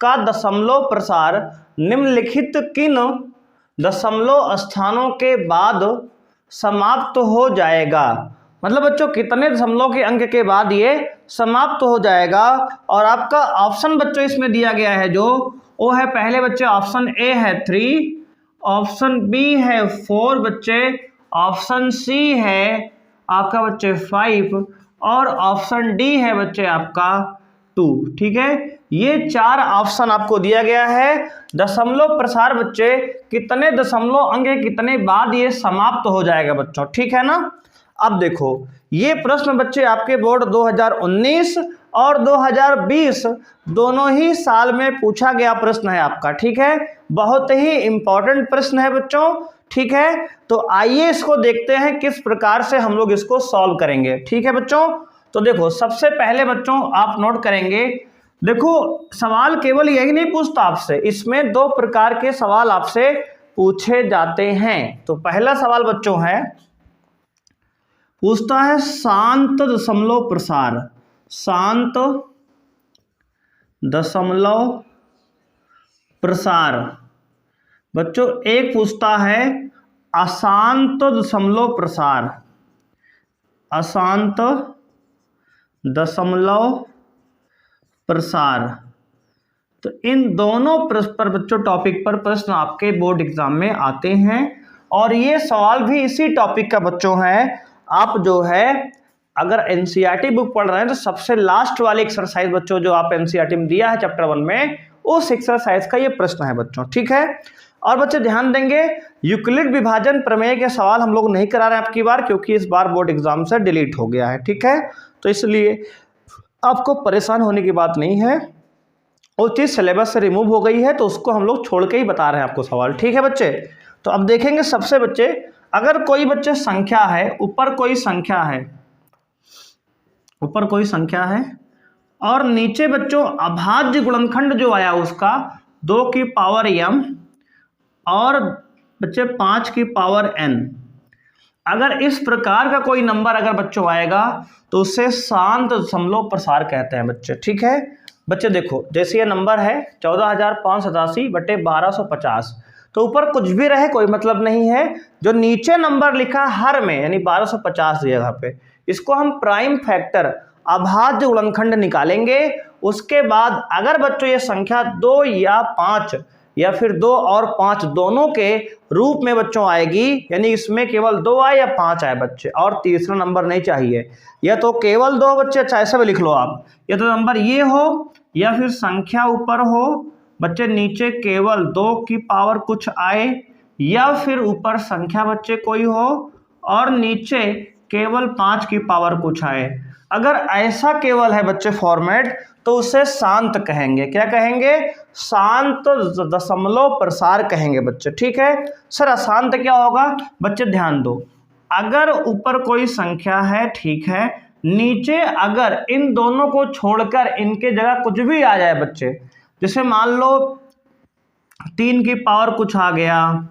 A: का दशमलव प्रसार निम्नलिखित किन दशमलव स्थानों के बाद समाप्त हो जाएगा। मतलब बच्चों कितने दशमलव के अंक के बाद ये समाप्त हो जाएगा। और आपका ऑप्शन बच्चों इसमें दिया गया है जो वो है, पहले बच्चे ऑप्शन ए है 3, ऑप्शन बी है 4 बच्चे, ऑप्शन सी है आपका बच्चे 5 और ऑप्शन डी है बच्चे आपका 2, ठीक है। ये 4 ऑप्शन आपको दिया गया है। दशमलव प्रसार बच्चे कितने दशमलव अंक कितने बाद ये समाप्त हो जाएगा बच्चों, ठीक है ना। अब देखो ये प्रश्न बच्चे आपके बोर्ड 2019 और 2020 दोनों ही साल में पूछा गया प्रश्न है आपका, ठीक है। बहुत ही इंपॉर्टेंट प्रश्न है बच्चों, ठीक है। तो आइए इसको देखते हैं किस प्रकार से हम लोग इसको सॉल्व करेंगे, ठीक है बच्चों। तो देखो सबसे पहले बच्चों आप नोट करेंगे देखो सवाल केवल यही नहीं पूछता आपसे, इसमें 2 प्रकार के सवाल आपसे पूछे जाते हैं। तो पहला सवाल बच्चों है, पूछता है शांत दशमलव प्रसार। शांत दशमलव प्रसार। बच्चों एक पूछता है अशांत दशमलव प्रसार। अशांत दशमलव प्रसार। तो इन दोनों पर बच्चों टॉपिक पर प्रश्न आपके बोर्ड एग्जाम में आते हैं, और ये सवाल भी इसी टॉपिक का बच्चों है। आप जो है अगर एनसीईआरटी बुक पढ़ रहे हैं तो सबसे लास्ट वाली एक्सरसाइज बच्चों जो आप एनसीईआरटी में दिया है चैप्टर 1 में, उस एक्सरसाइज का ये प्रश्न है बच्चों, ठीक है। और बच्चे ध्यान देंगे, यूक्लिड विभाजन प्रमेय के सवाल हम लोग नहीं करा रहे हैं आपकी बार, क्योंकि इस बार बोर्ड एग्जाम से डिलीट हो गया है, ठीक है। तो इसलिए आपको परेशान होने की बात नहीं है, वो चीज़ सिलेबस से रिमूव हो गई है, तो उसको हम लोग छोड़ के ही बता रहे हैं आपको सवाल, ठीक है बच्चे। तो अब देखेंगे सबसे बच्चे, अगर कोई बच्चे संख्या है, ऊपर कोई संख्या है, ऊपर कोई संख्या है और नीचे बच्चों अभाज्य गुणनखंड जो आया उसका 2 की पावर m और बच्चे 5 की पावर n, अगर इस प्रकार का कोई नंबर अगर बच्चों आएगा तो उसे शांत दशमलव प्रसार कहते हैं बच्चे, ठीक है। बच्चे देखो जैसे ये नंबर है 14,587/1250, तो ऊपर कुछ भी रहे कोई मतलब नहीं है, जो नीचे नंबर लिखा हर में यानी 1250 जगह पे, इसको हम प्राइम फैक्टर अभाज्य गुणनखंड निकालेंगे। उसके बाद अगर बच्चों ये संख्या 2 या 5 या फिर 2 और 5 दोनों के रूप में बच्चों आएगी, यानी इसमें केवल 2 आए या 5 आए बच्चे, और तीसरा नंबर नहीं चाहिए, या तो केवल 2 बच्चे, अच्छा ऐसे भी लिख लो आप, या तो नंबर ये हो या फिर संख्या ऊपर हो बच्चे, नीचे केवल 2 की पावर कुछ आए, या फिर ऊपर संख्या बच्चे कोई हो और नीचे केवल 5 की पावर कुछ आए। अगर ऐसा केवल है बच्चे फॉर्मेट, तो उसे शांत कहेंगे। क्या कहेंगे? शांत दशमलव प्रसार कहेंगे बच्चे, ठीक है। सर अशांत क्या होगा? बच्चे ध्यान दो, अगर ऊपर कोई संख्या है, ठीक है, नीचे अगर इन दोनों को छोड़कर इनके जगह कुछ भी आ जाए बच्चे, जैसे मान लो 3 की पावर कुछ आ गया,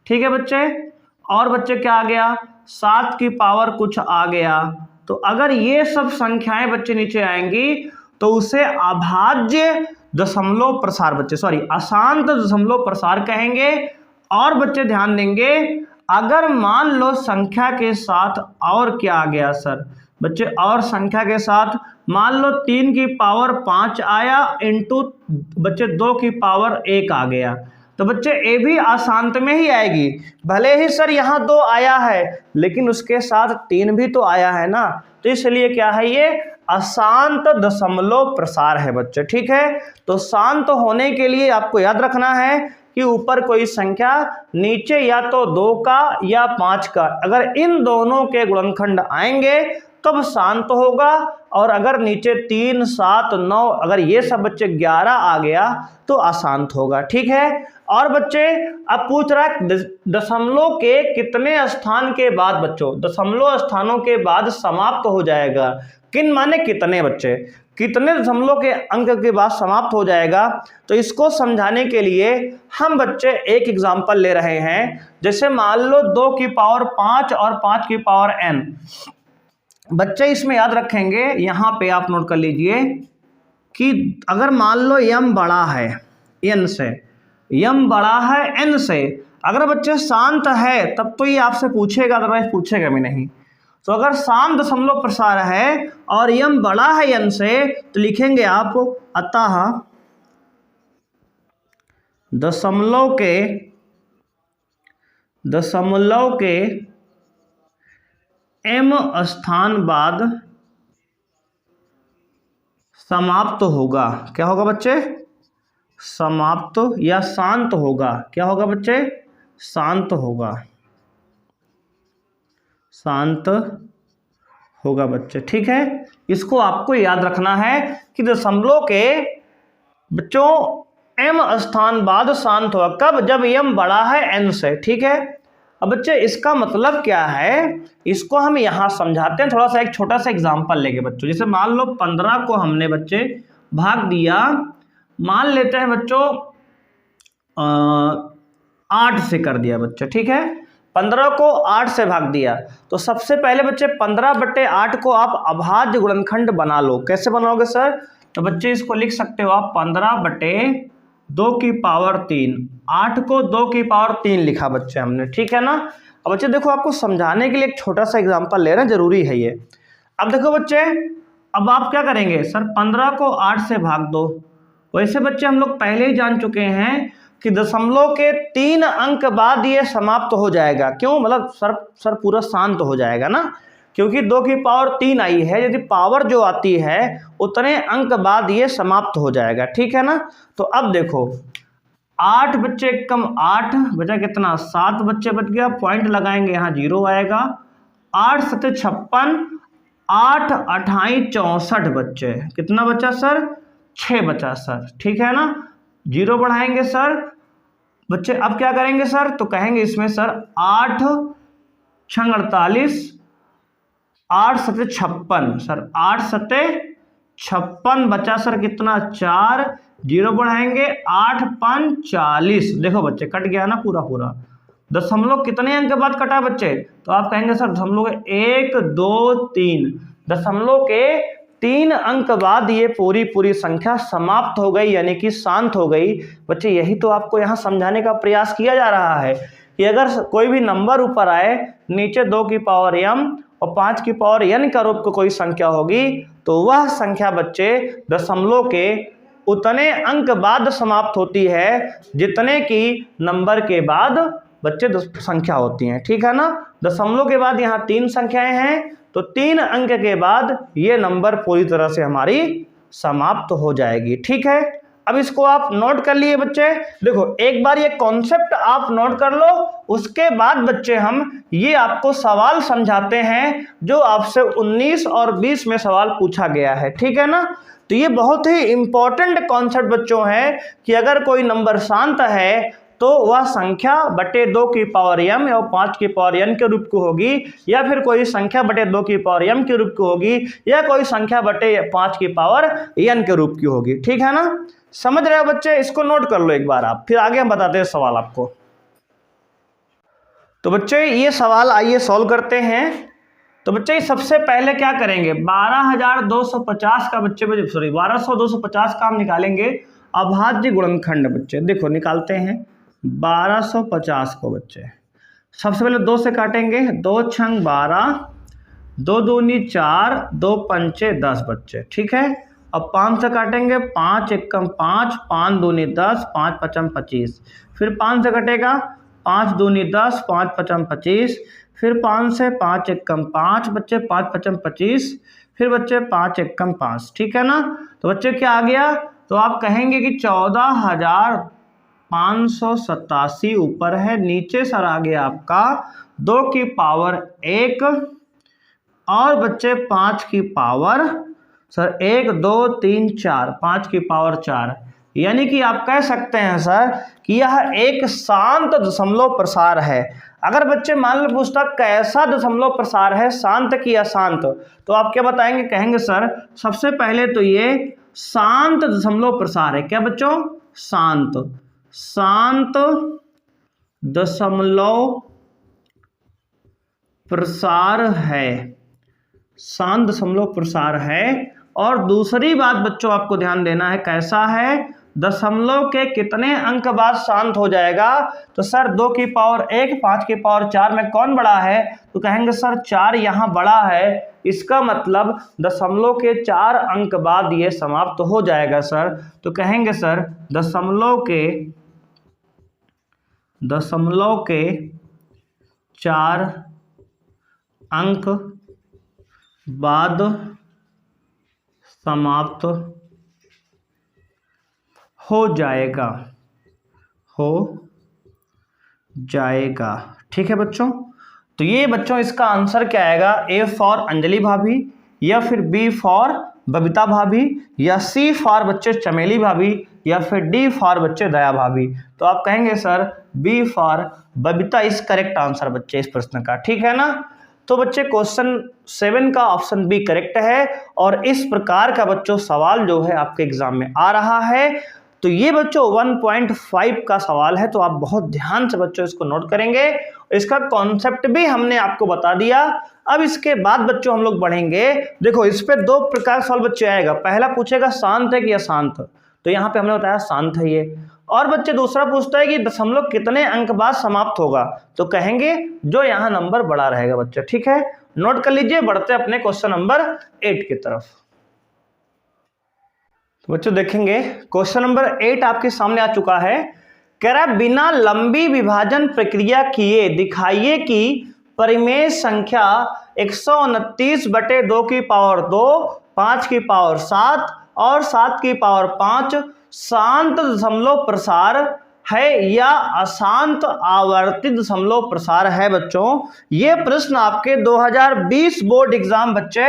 A: ठीक है बच्चे, और बच्चे क्या आ गया, 7 की पावर कुछ आ गया, तो अगर ये सब संख्याएं बच्चे नीचे आएंगी तो उसे अभाज्य दशमलव प्रसार बच्चे, सॉरी अशांत दशमलव प्रसार कहेंगे। और बच्चे ध्यान देंगे, अगर मान लो संख्या के साथ और क्या आ गया सर बच्चे, और संख्या के साथ मान लो 3 की पावर 5 आया इंटू बच्चे 2 की पावर 1 आ गया, तो बच्चे ए भी अशांत में ही आएगी। भले ही सर यहाँ 2 आया है लेकिन उसके साथ 3 भी तो आया है ना, तो इसलिए क्या है, ये अशांत दशमलव प्रसार है बच्चे, ठीक है। तो शांत होने के लिए आपको याद रखना है कि ऊपर कोई संख्या, नीचे या तो 2 का या 5 का, अगर इन दोनों के गुणनखंड आएंगे तब शांत होगा, और अगर नीचे 3, 7, 9 अगर ये सब बच्चे 11 आ गया तो अशांत होगा, ठीक है। और बच्चे अब पूछ रहा है दशमलव के कितने स्थान के बाद बच्चों, दशमलव स्थानों के बाद समाप्त हो जाएगा, किन माने कितने बच्चे, कितने दशमलव के अंक के बाद समाप्त हो जाएगा। तो इसको समझाने के लिए हम बच्चे एक एग्जांपल ले रहे हैं, जैसे मान लो 2 की पावर 5 और 5 की पावर n, बच्चे इसमें याद रखेंगे, यहाँ पे आप नोट कर लीजिए कि अगर मान लो m बड़ा है n से, m बड़ा है n से, अगर बच्चे शांत है तब तो ये आपसे पूछेगा, अदरवाइज पूछेगा भी नहीं। तो अगर शांत दशमलव प्रसार है और m बड़ा है n से, तो लिखेंगे आप अतः दशमलव के m स्थान बाद समाप्त होगा। क्या होगा बच्चे? समाप्त या शांत होगा। क्या होगा बच्चे? शांत होगा, शांत होगा बच्चे, ठीक है। इसको आपको याद रखना है कि दशमलव के बच्चों m स्थान बाद शांत होगा, कब? जब m बड़ा है n से, ठीक है। अब बच्चे इसका मतलब क्या है, इसको हम यहां समझाते हैं, थोड़ा सा एक छोटा सा एग्जांपल लेके बच्चों। जैसे मान लो 15 को हमने बच्चे भाग दिया, मान लेते हैं बच्चों 8 से कर दिया बच्चे, ठीक है, 15 को 8 से भाग दिया, तो सबसे पहले बच्चे 15/8 को आप अभाज्य गुणनखंड बना लो। कैसे बनाओगे सर? तो बच्चे इसको लिख सकते हो आप 15/2 की पावर 3, 8 को 2 की पावर 3 लिखा बच्चे हमने, ठीक है ना। अब बच्चे देखो, आपको समझाने के लिए एक छोटा सा एग्जांपल ले रहे हैं, जरूरी है ये। अब देखो बच्चे, अब आप क्या करेंगे सर, 15 को 8 से भाग दो। वैसे बच्चे हम लोग पहले ही जान चुके हैं कि दशमलव के 3 अंक बाद ये समाप्त हो जाएगा। क्यों? मतलब सर पूरा शांत हो जाएगा ना, क्योंकि 2 की पावर 3 आई है, यदि पावर जो आती है उतने अंक बाद ये समाप्त हो जाएगा, ठीक है ना। तो अब देखो 8 बच्चे कम 8 बचा कितना, 7 बच्चे बच गया, पॉइंट लगाएंगे यहाँ 0 आएगा, 8 7 56, 8 28 64 बच्चे, कितना बचा सर, 6 बचा सर, ठीक है ना। 0 बढ़ाएंगे सर बच्चे, अब क्या करेंगे सर, तो कहेंगे इसमें सर 8 6 48, 8 7 56 सर, 8 7 56 बचा सर कितना, 4, 0 बढ़ाएंगे 8 5 40। देखो बच्चे कट गया ना पूरा पूरा। दशमलव कितने अंक बाद कटा बच्चे, तो आप कहेंगे सर दशमलव के 1 2 3, दशमलव के 3 अंक बाद ये पूरी संख्या समाप्त हो गई, यानी कि शांत हो गई। बच्चे यही तो आपको यहाँ समझाने का प्रयास किया जा रहा है कि अगर कोई भी नंबर ऊपर आए, नीचे 2 की पावर m और 5 की पावर n का रूप को कोई संख्या होगी, तो वह संख्या बच्चे दशमलव के उतने अंक बाद समाप्त होती है जितने की नंबर के बाद बच्चे संख्या होती हैं, ठीक है ना। दशमलव के बाद यहाँ 3 संख्याएं हैं, तो 3 अंक के बाद ये नंबर पूरी तरह से हमारी समाप्त हो जाएगी, ठीक है। अब इसको आप नोट कर लिए बच्चे। देखो एक बार ये कॉन्सेप्ट आप नोट कर लो, उसके बाद बच्चे हम ये आपको सवाल समझाते हैं जो आपसे 19 और 20 में सवाल पूछा गया है, ठीक है ना। तो ये बहुत ही इंपॉर्टेंट कॉन्सेप्ट बच्चों है कि अगर कोई नंबर शांत है तो वह संख्या बटे 2 की पावर m और 5 की पावर n के रूप की होगी, या फिर कोई संख्या बटे 2 की पावर m के रूप की होगी, या कोई संख्या बटे 5 की पावर n के रूप की होगी, ठीक है ना। समझ रहे हो बच्चे? इसको नोट कर लो एक बार आप, फिर आगे हम बताते हैं सवाल आपको। तो बच्चे ये सवाल आइए सॉल्व करते हैं। तो बच्चे सबसे पहले क्या करेंगे, 12,250 का बच्चे 12,250 का हम निकालेंगे अभाज्य गुणनखंड। बच्चे देखो निकालते हैं 1250 को बच्चे, सबसे पहले 2 से काटेंगे, 2 छंग 12, 2 दूनी 4, 2 पंचे 10 बच्चे, ठीक है। अब 5 से काटेंगे, 5 एकम 5, 5 दूनी 10, 5 पचम 25, फिर 5 से कटेगा, 5 दूनी 10, 5 पचम 25, फिर 5 से 5 एकम 5 बच्चे, 5 पचम 25, फिर बच्चे 5 एकम 5, ठीक है ना। तो बच्चे क्या आ गया, तो आप कहेंगे कि 14,587 ऊपर है, नीचे सर आ गया आपका 2 की पावर 1 और बच्चे 5 की पावर सर 1 2 3 4, 5 की पावर 4, यानी कि आप कह सकते हैं सर कि यह एक शांत दशमलव प्रसार है। अगर बच्चे मान लो पूछता कैसा दशमलव प्रसार है, शांत कि अशांत, तो आप क्या बताएंगे, कहेंगे सर सबसे पहले तो ये शांत दशमलव प्रसार है। क्या बच्चों? शांत दशमलव प्रसार है, शांत दशमलव प्रसार है। और दूसरी बात बच्चों आपको ध्यान देना है, कैसा है, दशमलव के कितने अंक बाद शांत हो जाएगा। तो सर 2 की पावर 1, 5 की पावर 4 में कौन बड़ा है, तो कहेंगे सर 4 यहाँ बड़ा है, इसका मतलब दशमलव के 4 अंक बाद ये समाप्त हो जाएगा सर। तो कहेंगे सर दशमलव के 4 अंक बाद समाप्त हो जाएगा, ठीक है बच्चों। तो ये बच्चों इसका आंसर क्या आएगा, A फॉर अंजलि भाभी, या फिर B फॉर बबीता भाभी, या C फॉर बच्चे चमेली भाभी, या फिर D फॉर बच्चे दया भाभी। तो आप कहेंगे sir B for Babita is correct answer बच्चे इस प्रश्न का, ठीक है ना। तो बच्चे क्वेश्चन 7 का ऑप्शन बी करेक्ट है और इस प्रकार का बच्चों सवाल जो है आपके एग्जाम में आ रहा है। तो ये बच्चों 1.5 का सवाल है, तो आप बहुत ध्यान से बच्चों इसको नोट करेंगे। इसका कॉन्सेप्ट भी हमने आपको बता दिया। अब इसके बाद बच्चों हम लोग बढ़ेंगे। देखो इस पे 2 प्रकार सवाल बच्चे आएगा। पहला पूछेगा शांत है कि अशांत, तो यहाँ पे हमने बताया शांत है ये। और बच्चे दूसरा पूछता है कि दशमलव कितने अंक बाद समाप्त होगा, तो कहेंगे जो यहाँ नंबर बड़ा रहेगा बच्चे। ठीक है, नोट कर लीजिए। बढ़ते अपने क्वेश्चन नंबर 8 की तरफ। तो बच्चों देखेंगे क्वेश्चन नंबर 8 आपके सामने आ चुका है। कह रहा है बिना लंबी विभाजन प्रक्रिया किए दिखाइए कि परिमेय संख्या 129/2 की पावर 2, 5 की पावर 7 और 7 की पावर 5 शांत दशमलव प्रसार है या अशांत आवर्ती दशमलव प्रसार है। बच्चों ये प्रश्न आपके 2020 बोर्ड एग्जाम बच्चे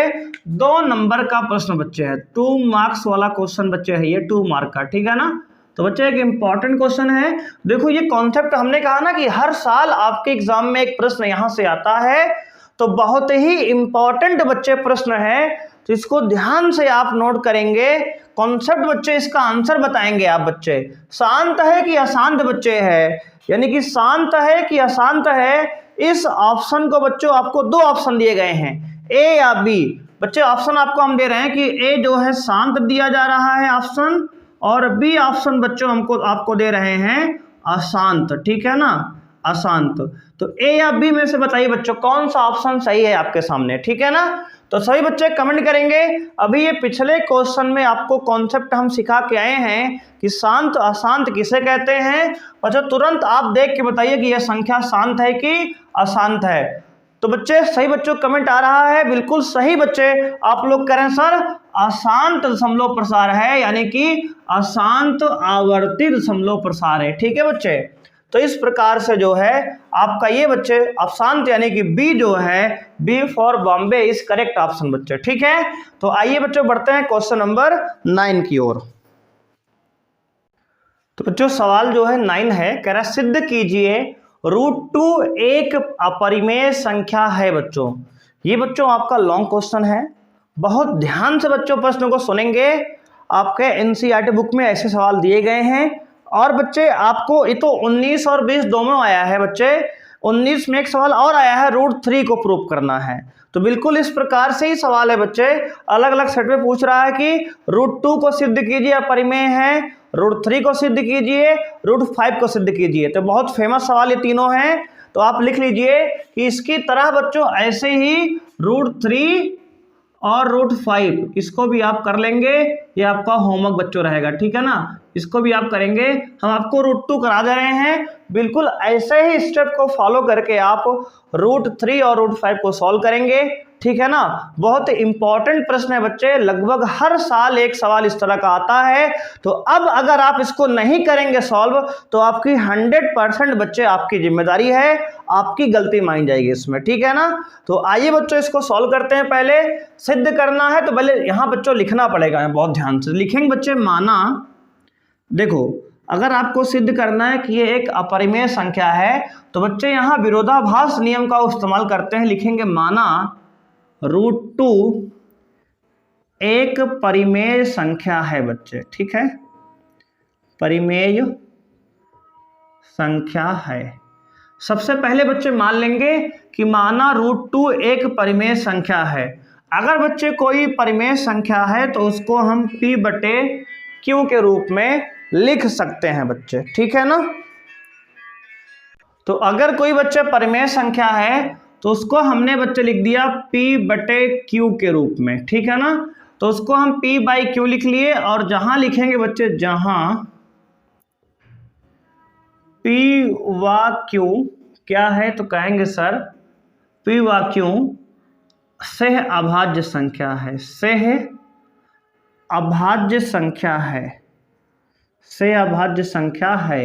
A: 2 नंबर का प्रश्न बच्चे है, 2 मार्क्स वाला क्वेश्चन बच्चे है ये, 2 मार्क का। ठीक है ना, तो बच्चे एक इंपॉर्टेंट क्वेश्चन है। देखो ये कॉन्सेप्ट हमने कहा ना कि हर साल आपके एग्जाम में एक प्रश्न यहां से आता है, तो बहुत ही इंपॉर्टेंट बच्चे प्रश्न है, तो इसको ध्यान से आप नोट करेंगे। कॉन्सेप्ट बच्चे इसका आंसर बताएंगे आप बच्चे। शांत है कि अशांत बच्चे है, यानी कि शांत है कि अशांत है, इस ऑप्शन को बच्चों आपको 2 ऑप्शन दिए गए हैं, ए या बी। बच्चे ऑप्शन आपको हम दे रहे हैं कि ए जो है शांत दिया जा रहा है ऑप्शन, और बी ऑप्शन बच्चों हमको आपको दे रहे हैं अशांत। ठीक है ना, अशांत। तो ए या बी में से बताइए बच्चों कौन सा ऑप्शन सही है आपके सामने। ठीक है ना, तो सभी बच्चे कमेंट करेंगे। अभी ये पिछले क्वेश्चन में आपको कॉन्सेप्ट हम सिखा के आए हैं कि शांत अशांत किसे कहते हैं। बच्चों तुरंत आप देख के बताइए कि यह संख्या शांत है कि अशांत है। तो बच्चे सही बच्चों कमेंट आ रहा है, बिल्कुल सही बच्चे आप लोग करें सर अशांत दशमलव प्रसार है, यानी कि अशांत आवर्ती दशमलव प्रसार है। ठीक है बच्चे, तो इस प्रकार से जो है आपका ये बच्चे अशांत यानी कि बी जो है, B for Bombay is correct option बच्चे। ठीक है, तो आइए बच्चों बढ़ते हैं क्वेश्चन नंबर 9 की ओर। तो बच्चों सवाल जो है 9 है, कह रहा सिद्ध कीजिए √2 एक अपरिमेय संख्या है। बच्चों ये बच्चों आपका लॉन्ग क्वेश्चन है, बहुत ध्यान से बच्चों प्रश्न को सुनेंगे। आपके एनसीईआरटी बुक में ऐसे सवाल दिए गए हैं, और बच्चे आपको ये तो 19 और 20 दोनों आया है बच्चे। 19 में एक सवाल और आया है, √3 को प्रूव करना है, तो बिल्कुल इस प्रकार से ही सवाल है बच्चे। अलग अलग सेट में पूछ रहा है कि √2 को सिद्ध कीजिए अपरिमेय है, √3 को सिद्ध कीजिए, √5 को सिद्ध कीजिए। तो बहुत फेमस सवाल ये तीनों हैं, तो आप लिख लीजिए कि इसकी तरह बच्चों ऐसे ही √3 और √5 इसको भी आप कर लेंगे, ये आपका होमवर्क बच्चों रहेगा। ठीक है ना, इसको भी आप करेंगे। हम आपको √2 करा दे रहे हैं, बिल्कुल ऐसे ही स्टेप को फॉलो करके आप √3 और √5 को सॉल्व करेंगे। ठीक है ना, बहुत इंपॉर्टेंट प्रश्न है बच्चे, लगभग हर साल एक सवाल इस तरह का आता है। तो अब अगर आप इसको नहीं करेंगे सॉल्व, तो आपकी 100% बच्चे आपकी जिम्मेदारी है, आपकी गलती मानी जाएगी इसमें। ठीक है ना, तो आइए बच्चों इसको सॉल्व करते हैं। पहले सिद्ध करना है तो पहले यहाँ बच्चों लिखना पड़ेगा, बहुत ध्यान से लिखेंगे बच्चे। माना, देखो अगर आपको सिद्ध करना है कि ये एक अपरिमेय संख्या है, तो बच्चे यहाँ विरोधाभास नियम का इस्तेमाल करते हैं। लिखेंगे माना √2 एक परिमेय संख्या है बच्चे। ठीक है, परिमेय संख्या है। सबसे पहले बच्चे मान लेंगे कि माना √2 एक परिमेय संख्या है। अगर बच्चे कोई परिमेय संख्या है तो उसको हम P/Q के रूप में लिख सकते हैं बच्चे। ठीक है ना, तो अगर कोई बच्चे परिमेय संख्या है तो उसको हमने बच्चे लिख दिया P/Q के रूप में। ठीक है ना, तो उसको हम P/Q लिख लिए, और जहां लिखेंगे बच्चे, जहां P व Q क्या है, तो कहेंगे सर P व Q सह अभाज्य संख्या है। सह अभाज्य संख्या है, सह अभाज्य संख्या है।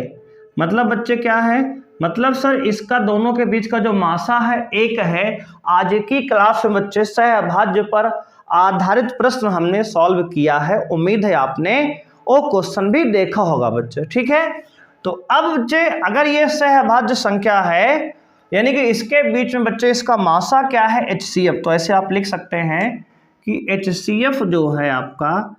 A: मतलब बच्चे क्या है, मतलब सर इसका दोनों के बीच का जो मासा है एक है। आज की क्लास में बच्चे सह अभाज्य पर आधारित प्रश्न हमने सॉल्व किया है, उम्मीद है आपने वो क्वेश्चन भी देखा होगा बच्चे। ठीक है, तो अब बच्चे अगर ये सह अभाज्य संख्या है यानी कि इसके बीच में बच्चे इसका मासा क्या है, HCF। तो ऐसे आप लिख सकते हैं कि HCF जो है आपका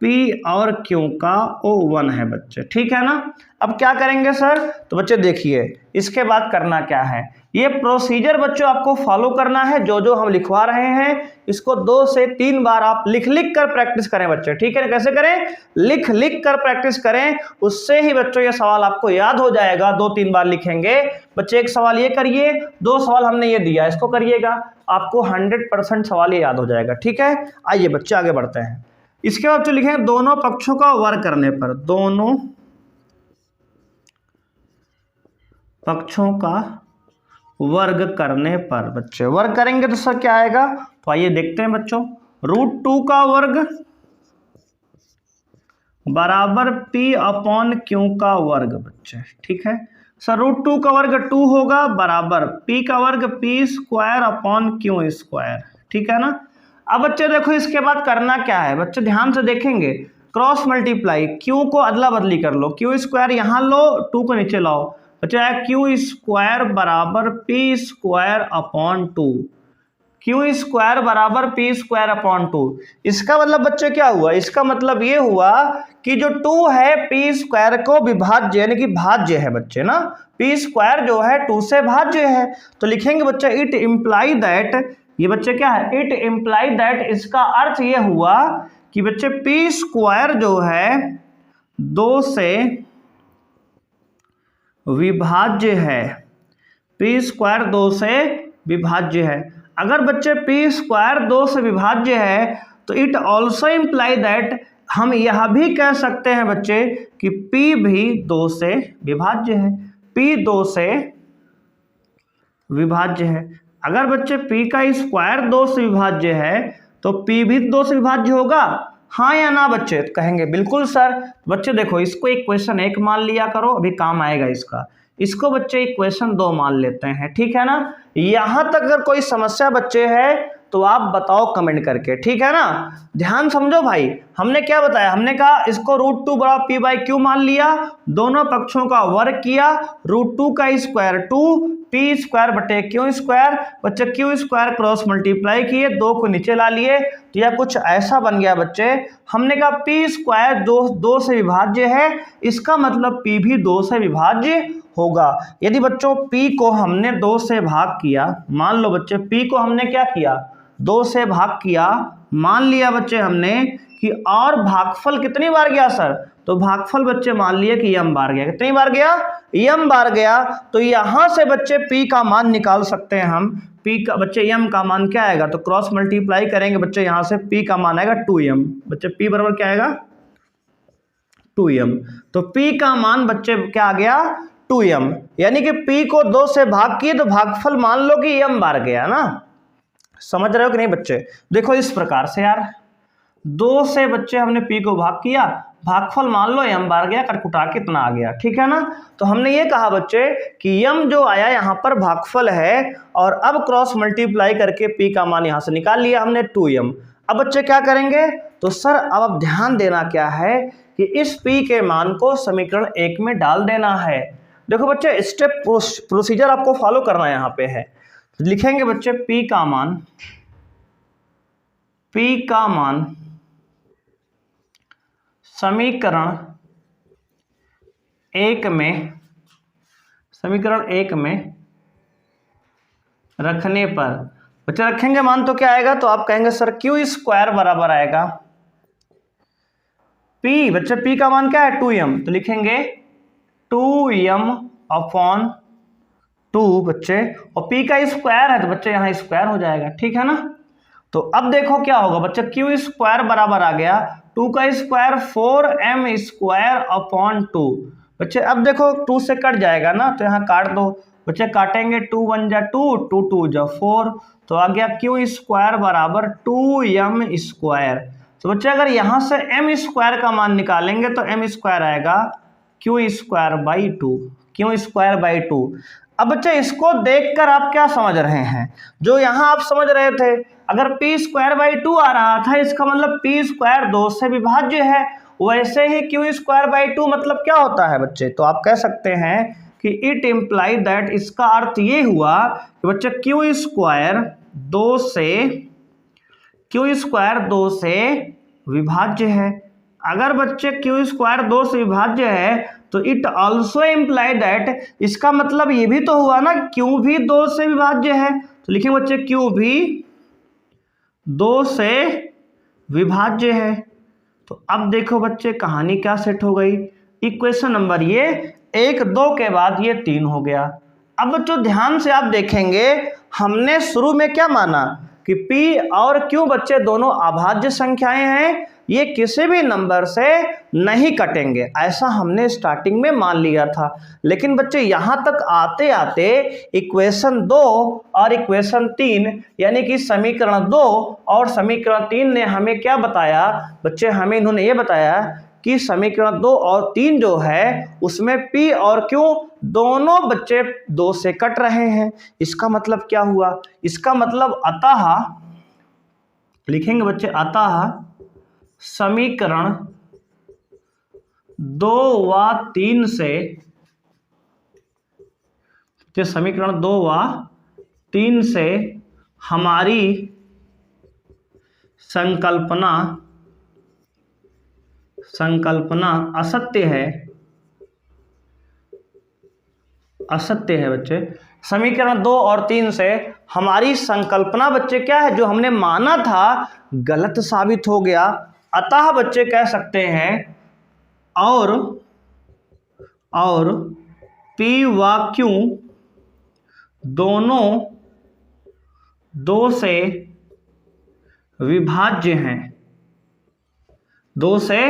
A: P और Q का O1 है बच्चे, ठीक है ना। अब क्या करेंगे सर, तो बच्चे देखिए इसके बाद करना क्या है, ये प्रोसीजर बच्चों आपको फॉलो करना है। जो जो हम लिखवा रहे हैं इसको 2 से 3 बार आप लिख लिख कर प्रैक्टिस करें बच्चे, ठीक है। कैसे करें, लिख लिख कर प्रैक्टिस करें, उससे ही बच्चों ये सवाल आपको याद हो जाएगा। 2-3 बार लिखेंगे बच्चे, एक सवाल ये करिए, 2 सवाल हमने ये दिया इसको करिएगा, आपको 100% सवाल ये याद हो जाएगा, ठीक है। आइए बच्चे आगे बढ़ते हैं। इसके बाद जो लिखेंगे दोनों पक्षों का वर्ग करने पर, दोनों पक्षों का वर्ग करने पर बच्चे, वर्ग करेंगे तो सर क्या आएगा, तो आइए देखते हैं बच्चों। √2 का वर्ग बराबर P/Q का वर्ग बच्चे, ठीक है सर। √2 का वर्ग 2 होगा बराबर P का वर्ग P²/Q², ठीक है ना। अब बच्चे देखो इसके बाद करना क्या है बच्चे, ध्यान से देखेंगे, क्रॉस मल्टीप्लाई, Q को अदला बदली कर लो, Q² यहाँ लो, 2 को नीचे लाओ बच्चे, Q² बराबर P²/2, Q² बराबर P²/2। इसका मतलब बच्चे क्या हुआ, इसका मतलब ये हुआ कि जो 2 है P² को विभाज्य यानी कि भाज्य है बच्चे ना, P² जो है 2 से भाज्य है। तो लिखेंगे बच्चे इट इम्प्लाई दैट, ये बच्चे क्या है, इट इम्प्लाई दैट, इसका अर्थ ये हुआ कि बच्चे P² जो है 2 से विभाज्य है, P² 2 से विभाज्य है। अगर बच्चे P² 2 से विभाज्य है तो इट ऑल्सो इम्प्लाई दैट, हम यह भी कह सकते हैं बच्चे कि P भी 2 से विभाज्य है, P 2 से विभाज्य है। अगर बच्चे P का स्क्वायर 2 से विभाज्य है तो P भी 2 से विभाज्य होगा, हाँ या ना बच्चे, तो कहेंगे बिल्कुल सर। बच्चे देखो इसको इक्वेशन 1 मान लिया करो, अभी काम आएगा इसका। इसको बच्चे इक्वेशन 2 मान लेते हैं, ठीक है ना। यहां तक अगर कोई समस्या बच्चे है तो आप बताओ कमेंट करके, ठीक है ना। ध्यान समझो भाई, हमने क्या बताया, हमने कहा इसको √2 बराबर P/Q मान लिया, दोनों पक्षों का वर्ग किया, √2 का स्क्वायर 2, P² बटे Q², बच्चे Q² क्रॉस मल्टीप्लाई किए, 2 को नीचे ला लिए, तो यह कुछ ऐसा बन गया बच्चे। हमने कहा P² 2 से विभाज्य है, इसका मतलब P भी 2 से विभाज्य होगा। यदि बच्चों P को हमने 2 से भाग किया, मान लो बच्चे P को हमने क्या किया, 2 से भाग किया, मान लिया बच्चे हमने कि, और भागफल कितनी बार गया सर, तो भागफल बच्चे मान लिए कि m बार गया, कितनी बार गया, m बार गया। तो यहां से बच्चे P का मान निकाल सकते हैं हम, P का बच्चे m का मान क्या आएगा, तो क्रॉस मल्टीप्लाई करेंगे बच्चे, यहां से P का मान आएगा 2m, बच्चे P बराबर क्या आएगा 2m। तो P का मान बच्चे क्या आ गया 2m, यानी कि P को 2 से भाग किए तो भागफल मान लो कि m बार गया ना। समझ रहे हो कि नहीं बच्चे, देखो इस प्रकार से यार, 2 से बच्चे हमने P को भाग किया, भागफल मान लो m बार गया, कटकुटा के इतना आ गया, ठीक है ना। तो हमने ये कहा बच्चे कि m जो आया यहाँ पर भागफल है, और अब क्रॉस मल्टीप्लाई करके P का मान यहाँ से निकाल लिया हमने 2m। अब बच्चे क्या करेंगे, तो सर अब ध्यान देना क्या है कि इस P के मान को समीकरण 1 में डाल देना है। देखो बच्चे स्टेप प्रोसीजर आपको फॉलो करना यहाँ पे है। लिखेंगे बच्चे P का मान समीकरण 1 में रखने पर बच्चे रखेंगे मान तो क्या आएगा, तो आप कहेंगे सर Q² बराबर आएगा P, बच्चे P का मान क्या है 2m, तो लिखेंगे 2m/2 बच्चे, और P का स्क्वायर है तो बच्चे यहाँ स्क्वायर हो जाएगा, ठीक है ना। तो अब देखो क्या होगा बच्चे, Q² बराबर आ गया 2 का स्क्वायर 4m² बच्चे। अब देखो 2 से कट जाएगा ना, तो यहाँ काट दो बच्चे, काटेंगे 2 × 1 = 2, 2 × 2 = 4, तो आ गया Q² बराबर 2m²। तो बच्चे अगर यहाँ से m² का मान निकालेंगे तो m² आएगा Q²/2। अब बच्चे इसको देखकर आप क्या समझ रहे हैं, जो यहाँ आप समझ रहे थे, अगर P²/2 आ रहा था इसका मतलब P² 2 से विभाज्य है, वैसे ही Q²/2 मतलब क्या होता है बच्चे, तो आप कह सकते हैं कि कि इट इम्प्लाई दैट, इसका अर्थ ये हुआ कि बच्चे क्यू स्क्वायर 2 से विभाज्य है। अगर बच्चे क्यू स्क्वायर 2 से विभाज्य है तो इट ऑल्सो इम्प्लाई दैट, इसका मतलब ये भी तो हुआ ना क्यू भी 2 से विभाज्य है। तो लिखेंगे बच्चे क्यू भी 2 से विभाज्य है। तो अब देखो बच्चे कहानी क्या सेट हो गई। इक्वेशन नंबर ये 1 2 के बाद ये 3 हो गया। अब बच्चों ध्यान से आप देखेंगे, हमने शुरू में क्या माना कि P और Q बच्चे दोनों अभाज्य संख्याएं हैं, ये किसी भी नंबर से नहीं कटेंगे, ऐसा हमने स्टार्टिंग में मान लिया था। लेकिन बच्चे यहां तक आते आते इक्वेशन 2 और इक्वेशन 3 यानी कि समीकरण 2 और समीकरण 3 ने हमें क्या बताया बच्चे, हमें इन्होंने ये बताया कि समीकरण 2 और 3 जो है उसमें P और Q दोनों बच्चे 2 से कट रहे हैं। इसका मतलब क्या हुआ, इसका मतलब अतः लिखेंगे बच्चे, अतः समीकरण 2 व 3 से, समीकरण 2 व 3 से हमारी संकल्पना असत्य है बच्चे। समीकरण 2 और 3 से हमारी संकल्पना बच्चे क्या है, जो हमने माना था गलत साबित हो गया। अतः बच्चे कह सकते हैं और P व Q दोनों 2 से विभाज्य हैं, 2 से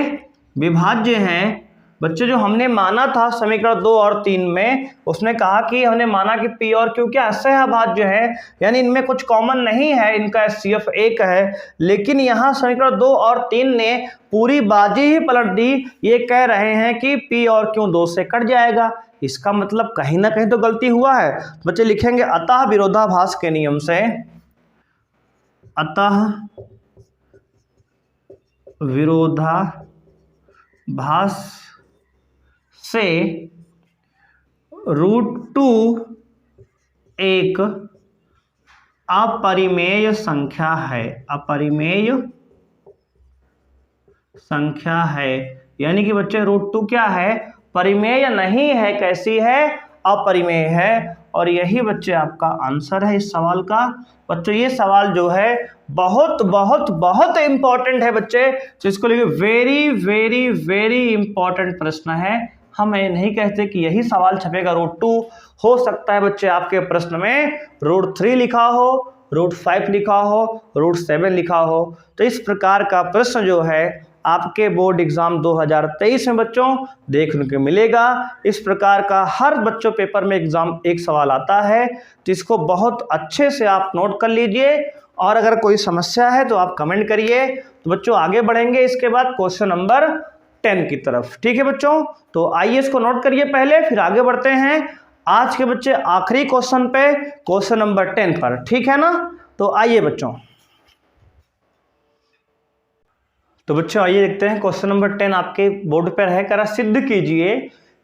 A: विभाज्य हैं। बच्चे जो हमने माना था समीकरण 2 और 3 में, उसने कहा कि हमने माना कि P और Q क्या सहअभाज्य है, यानी इनमें कुछ कॉमन नहीं है, इनका HCF 1 है। लेकिन यहाँ समीकरण 2 और 3 ने पूरी बाजी ही पलट दी, ये कह रहे हैं कि P और Q 2 से कट जाएगा। इसका मतलब कहीं ना कहीं तो गलती हुआ है। बच्चे लिखेंगे अतः विरोधाभास के नियम से, अतः विरोधाभास से √2 एक अपरिमेय संख्या है, अपरिमेय संख्या है। यानी कि बच्चे √2 क्या है, परिमेय नहीं है, कैसी है, अपरिमेय है। और यही बच्चे आपका आंसर है इस सवाल का। बच्चों ये सवाल जो है बहुत बहुत बहुत इंपॉर्टेंट है बच्चे, जिसको लेके वेरी वेरी वेरी इंपॉर्टेंट प्रश्न है। हम ये नहीं कहते कि यही सवाल छपेगा √2, हो सकता है बच्चे आपके प्रश्न में √3 लिखा हो, √5 लिखा हो, √7 लिखा हो। तो इस प्रकार का प्रश्न जो है आपके बोर्ड एग्जाम 2023 में बच्चों देखने को मिलेगा। इस प्रकार का हर बच्चों पेपर में एग्जाम एक सवाल आता है, तो इसको बहुत अच्छे से आप नोट कर लीजिए। और अगर कोई समस्या है तो आप कमेंट करिए। तो बच्चों आगे बढ़ेंगे इसके बाद क्वेश्चन नंबर 10 की तरफ, ठीक है बच्चों। तो आइए इसको नोट करिए पहले, फिर आगे बढ़ते हैं आज के बच्चे आखिरी क्वेश्चन पे, क्वेश्चन नंबर 10 पर, ठीक है ना। तो आइए बच्चों, तो बच्चों आइए देखते हैं क्वेश्चन नंबर 10 आपके बोर्ड पर है। करा सिद्ध कीजिए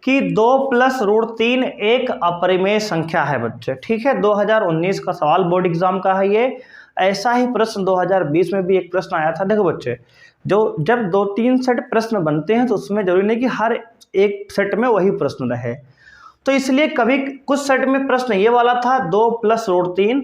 A: कि 2 + √3 एक अपरिमेय संख्या है बच्चे, ठीक है। 2019 का सवाल बोर्ड एग्जाम का है ये। ऐसा ही प्रश्न 2020 में भी एक प्रश्न आया था। देखो बच्चे, जो जब 2-3 सेट प्रश्न बनते हैं तो उसमें जरूरी नहीं कि हर एक सेट में वही प्रश्न रहे। तो इसलिए कभी कुछ सेट में प्रश्न ये वाला था 2 + √3,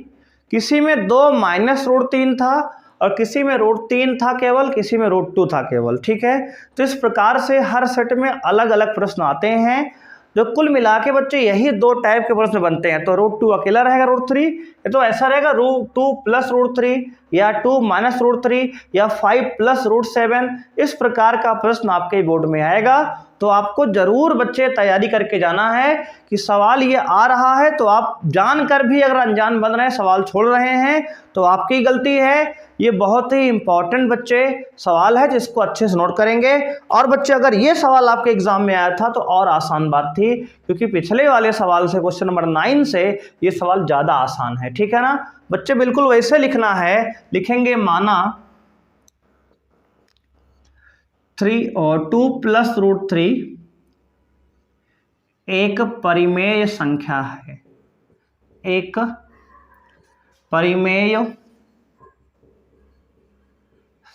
A: किसी में 2 - √3 था, और किसी में √3 था केवल, किसी में √2 था केवल, ठीक है। तो इस प्रकार से हर सेट में अलग अलग प्रश्न आते हैं, जो कुल मिला के बच्चे यही 2 टाइप के प्रश्न बनते हैं। तो √2 अकेला रहेगा, √3 ये तो ऐसा रहेगा, √2 + √3 या 2 - √3 या 5 + √7, इस प्रकार का प्रश्न आपके बोर्ड में आएगा। तो आपको जरूर बच्चे तैयारी करके जाना है कि सवाल ये आ रहा है, तो आप जानकर भी अगर अनजान बन रहे हैं, सवाल छोड़ रहे हैं, तो आपकी गलती है। ये बहुत ही इंपॉर्टेंट बच्चे सवाल है, जिसको अच्छे से नोट करेंगे। और बच्चे अगर ये सवाल आपके एग्जाम में आया था तो और आसान बात थी, क्योंकि पिछले वाले सवाल से क्वेश्चन नंबर 9 से ये सवाल ज़्यादा आसान है, ठीक है ना बच्चे। बिल्कुल वैसे लिखना है, लिखेंगे माना 3 और 2 + √3 एक परिमेय संख्या है, एक परिमेय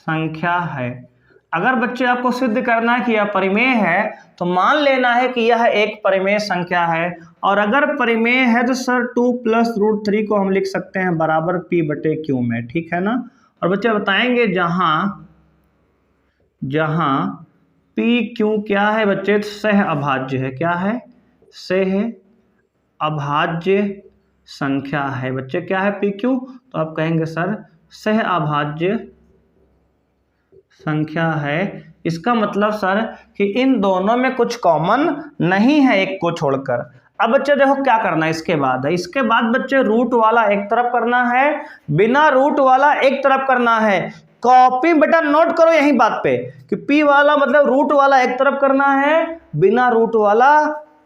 A: संख्या है। अगर बच्चे आपको सिद्ध करना है कि यह परिमेय है तो मान लेना है कि यह एक परिमेय संख्या है, और अगर परिमेय है तो सर 2 + √3 को हम लिख सकते हैं बराबर P/Q में, ठीक है ना। और बच्चे बताएंगे जहां PQ क्या है बच्चे, सह अभाज्य है। क्या है? सह अभाज्य संख्या है बच्चे। क्या है PQ? तो आप कहेंगे सर सह अभाज्य संख्या है। इसका मतलब सर कि इन दोनों में कुछ कॉमन नहीं है एक को छोड़कर। अब बच्चे देखो क्या करना है इसके बाद बच्चे रूट वाला एक तरफ करना है, बिना रूट वाला एक तरफ करना है। कॉपी बेटा नोट करो यही बात पे कि P वाला मतलब रूट वाला एक तरफ करना है, बिना रूट वाला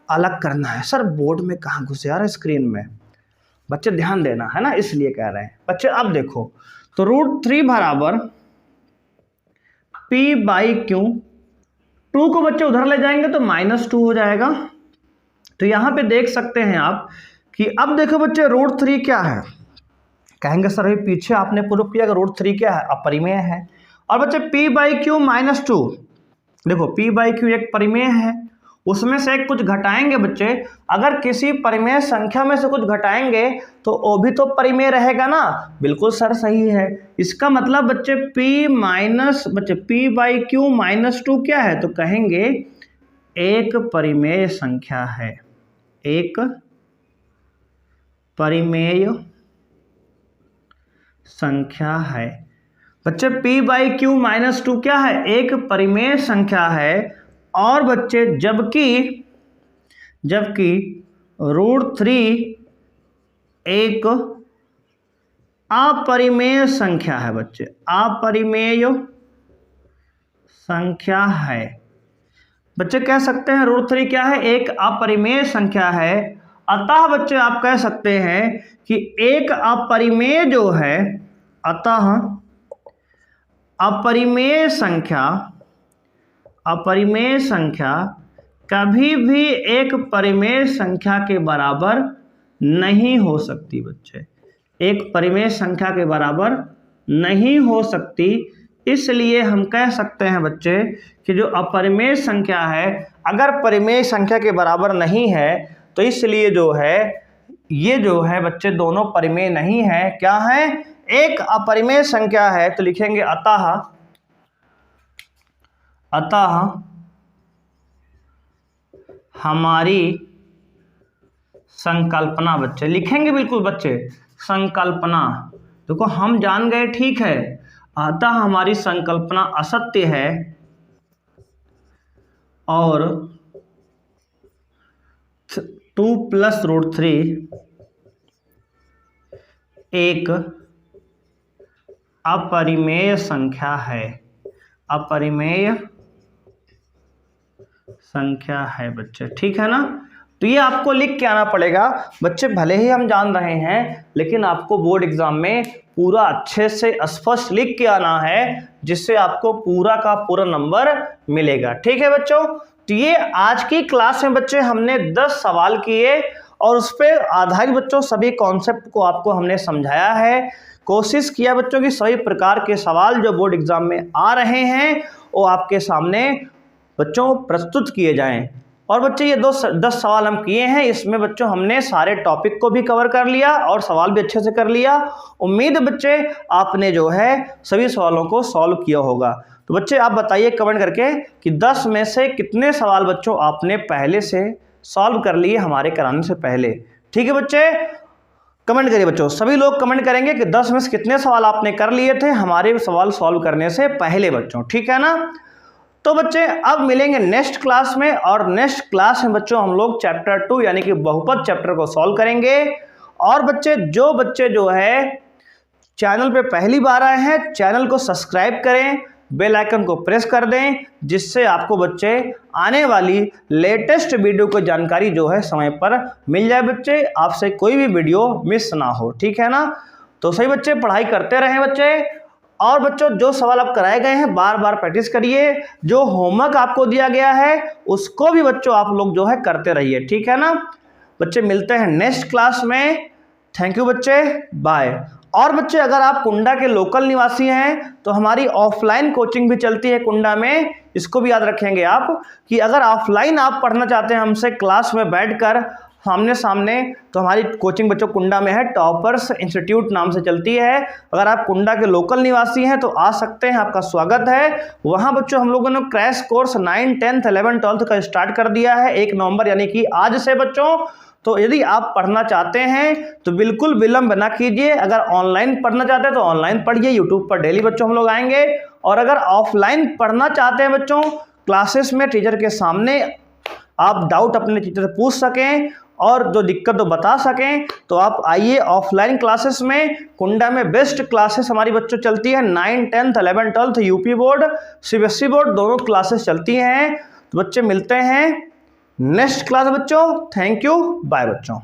A: अलग करना है। सर बोर्ड में कहाँ घुसे यार, स्क्रीन में। बच्चे ध्यान देना है ना, इसलिए कह रहे हैं बच्चे। अब देखो तो √3 बराबर P/Q, 2 को बच्चे उधर ले जाएंगे तो -2 हो जाएगा। तो यहां पे देख सकते हैं आप कि अब देखो बच्चे √3 क्या है। कहेंगे सर अभी पीछे आपने प्रूफ किया कि √3 क्या है, अपरिमेय है। और बच्चे P/Q -2, देखो P/Q एक परिमेय है, उसमें से एक कुछ घटाएंगे बच्चे। अगर किसी परिमेय संख्या में से कुछ घटाएंगे तो वो भी तो परिमेय रहेगा ना। बिल्कुल सर सही है। इसका मतलब बच्चे P/Q -2 क्या है, तो कहेंगे एक परिमेय संख्या है, एक परिमेय संख्या है। बच्चे P/Q -2 क्या है, एक परिमेय संख्या है। और बच्चे जबकि √3 एक अपरिमेय संख्या है बच्चे, अपरिमेय संख्या है। बच्चे कह सकते हैं √3 क्या है, एक अपरिमेय संख्या है। अतः बच्चे आप कह सकते हैं कि एक अपरिमेय जो है, अतः अपरिमेय संख्या कभी भी एक परिमेय संख्या के बराबर नहीं हो सकती बच्चे, एक परिमेय संख्या के बराबर नहीं हो सकती। इसलिए हम कह सकते हैं बच्चे कि जो अपरिमेय संख्या है अगर परिमेय संख्या के बराबर नहीं है तो इसलिए जो है ये जो है बच्चे दोनों परिमेय नहीं है। क्या है, एक अपरिमेय संख्या है। तो लिखेंगे अतः हमारी संकल्पना, बच्चे लिखेंगे बिल्कुल बच्चे, संकल्पना। देखो हम जान गए ठीक है, अतः हमारी संकल्पना असत्य है और 2 + √3 एक अपरिमेय संख्या है, अपरिमेय संख्या है बच्चे, ठीक है ना। तो ये आपको लिख के आना पड़ेगा बच्चे। भले ही हम जान रहे हैं लेकिन आपको बोर्ड एग्जाम में पूरा अच्छे से स्पष्ट लिख के आना है, जिससे आपको पूरा का पूरा नंबर मिलेगा, ठीक है बच्चों। तो ये आज की क्लास में बच्चे हमने 10 सवाल किए और उस पर आधारित बच्चों सभी कॉन्सेप्ट को आपको हमने समझाया है। कोशिश किया बच्चों की सभी प्रकार के सवाल जो बोर्ड एग्जाम में आ रहे हैं वो आपके सामने बच्चों प्रस्तुत किए जाएं। और बच्चे ये 10 सवाल हम किए हैं, इसमें बच्चों हमने सारे टॉपिक को भी कवर कर लिया और सवाल भी अच्छे से कर लिया। उम्मीद है बच्चे आपने जो है सभी सवालों को सॉल्व किया होगा। तो बच्चे आप बताइए कमेंट करके कि 10 में से कितने सवाल बच्चों आपने पहले से सॉल्व कर लिए हमारे कराने से पहले। ठीक है बच्चे, कमेंट करिए बच्चों। सभी लोग कमेंट करेंगे कि 10 में से कितने सवाल आपने कर लिए थे हमारे सवाल सॉल्व करने से पहले बच्चों, ठीक है ना। तो बच्चे अब मिलेंगे नेक्स्ट क्लास में, और नेक्स्ट क्लास में बच्चों हम लोग चैप्टर 2 यानी कि बहुपद चैप्टर को सॉल्व करेंगे। और बच्चे जो है चैनल पे पहली बार आए हैं चैनल को सब्सक्राइब करें, बेल आइकन को प्रेस कर दें, जिससे आपको बच्चे आने वाली लेटेस्ट वीडियो की जानकारी जो है समय पर मिल जाए बच्चे, आपसे कोई भी वीडियो मिस ना हो, ठीक है ना। तो सही बच्चे पढ़ाई करते रहें बच्चे, और बच्चों जो सवाल आप कराए गए हैं बार बार प्रैक्टिस करिए, जो होमवर्क आपको दिया गया है उसको भी बच्चों आप लोग जो है करते रहिए, ठीक है ना बच्चे। मिलते हैं नेक्स्ट क्लास में। थैंक यू बच्चे, बाय। और बच्चे अगर आप कुंडा के लोकल निवासी हैं तो हमारी ऑफलाइन कोचिंग भी चलती है कुंडा में, इसको भी याद रखेंगे आप कि अगर ऑफलाइन आप पढ़ना चाहते हैं हमसे क्लास में बैठकर सामने सामने, तो हमारी कोचिंग बच्चों कुंडा में है, टॉपर्स इंस्टीट्यूट नाम से चलती है। अगर आप कुंडा के लोकल निवासी हैं तो आ सकते हैं, आपका स्वागत है। वहाँ बच्चों हम लोगों ने क्रैश कोर्स 9, 10, 11, 12 का स्टार्ट कर दिया है 1 नवंबर यानी कि आज से बच्चों। तो यदि आप पढ़ना चाहते हैं तो बिल्कुल विलंब ना कीजिए। अगर ऑनलाइन पढ़ना चाहते हैं तो ऑनलाइन पढ़िए, यूट्यूब पर डेली बच्चों हम लोग आएंगे। और अगर ऑफलाइन पढ़ना चाहते हैं बच्चों क्लासेस में टीचर के सामने आप डाउट अपने टीचर से पूछ सकें और जो दिक्कत तो बता सकें, तो आप आइए ऑफलाइन क्लासेस में। कुंडा में बेस्ट क्लासेस हमारी बच्चों चलती है 9, 10, 11, 12 यूपी बोर्ड सीबीएसई बोर्ड दोनों क्लासेस चलती हैं। तो बच्चे मिलते हैं नेक्स्ट क्लास बच्चों। थैंक यू, बाय बच्चों।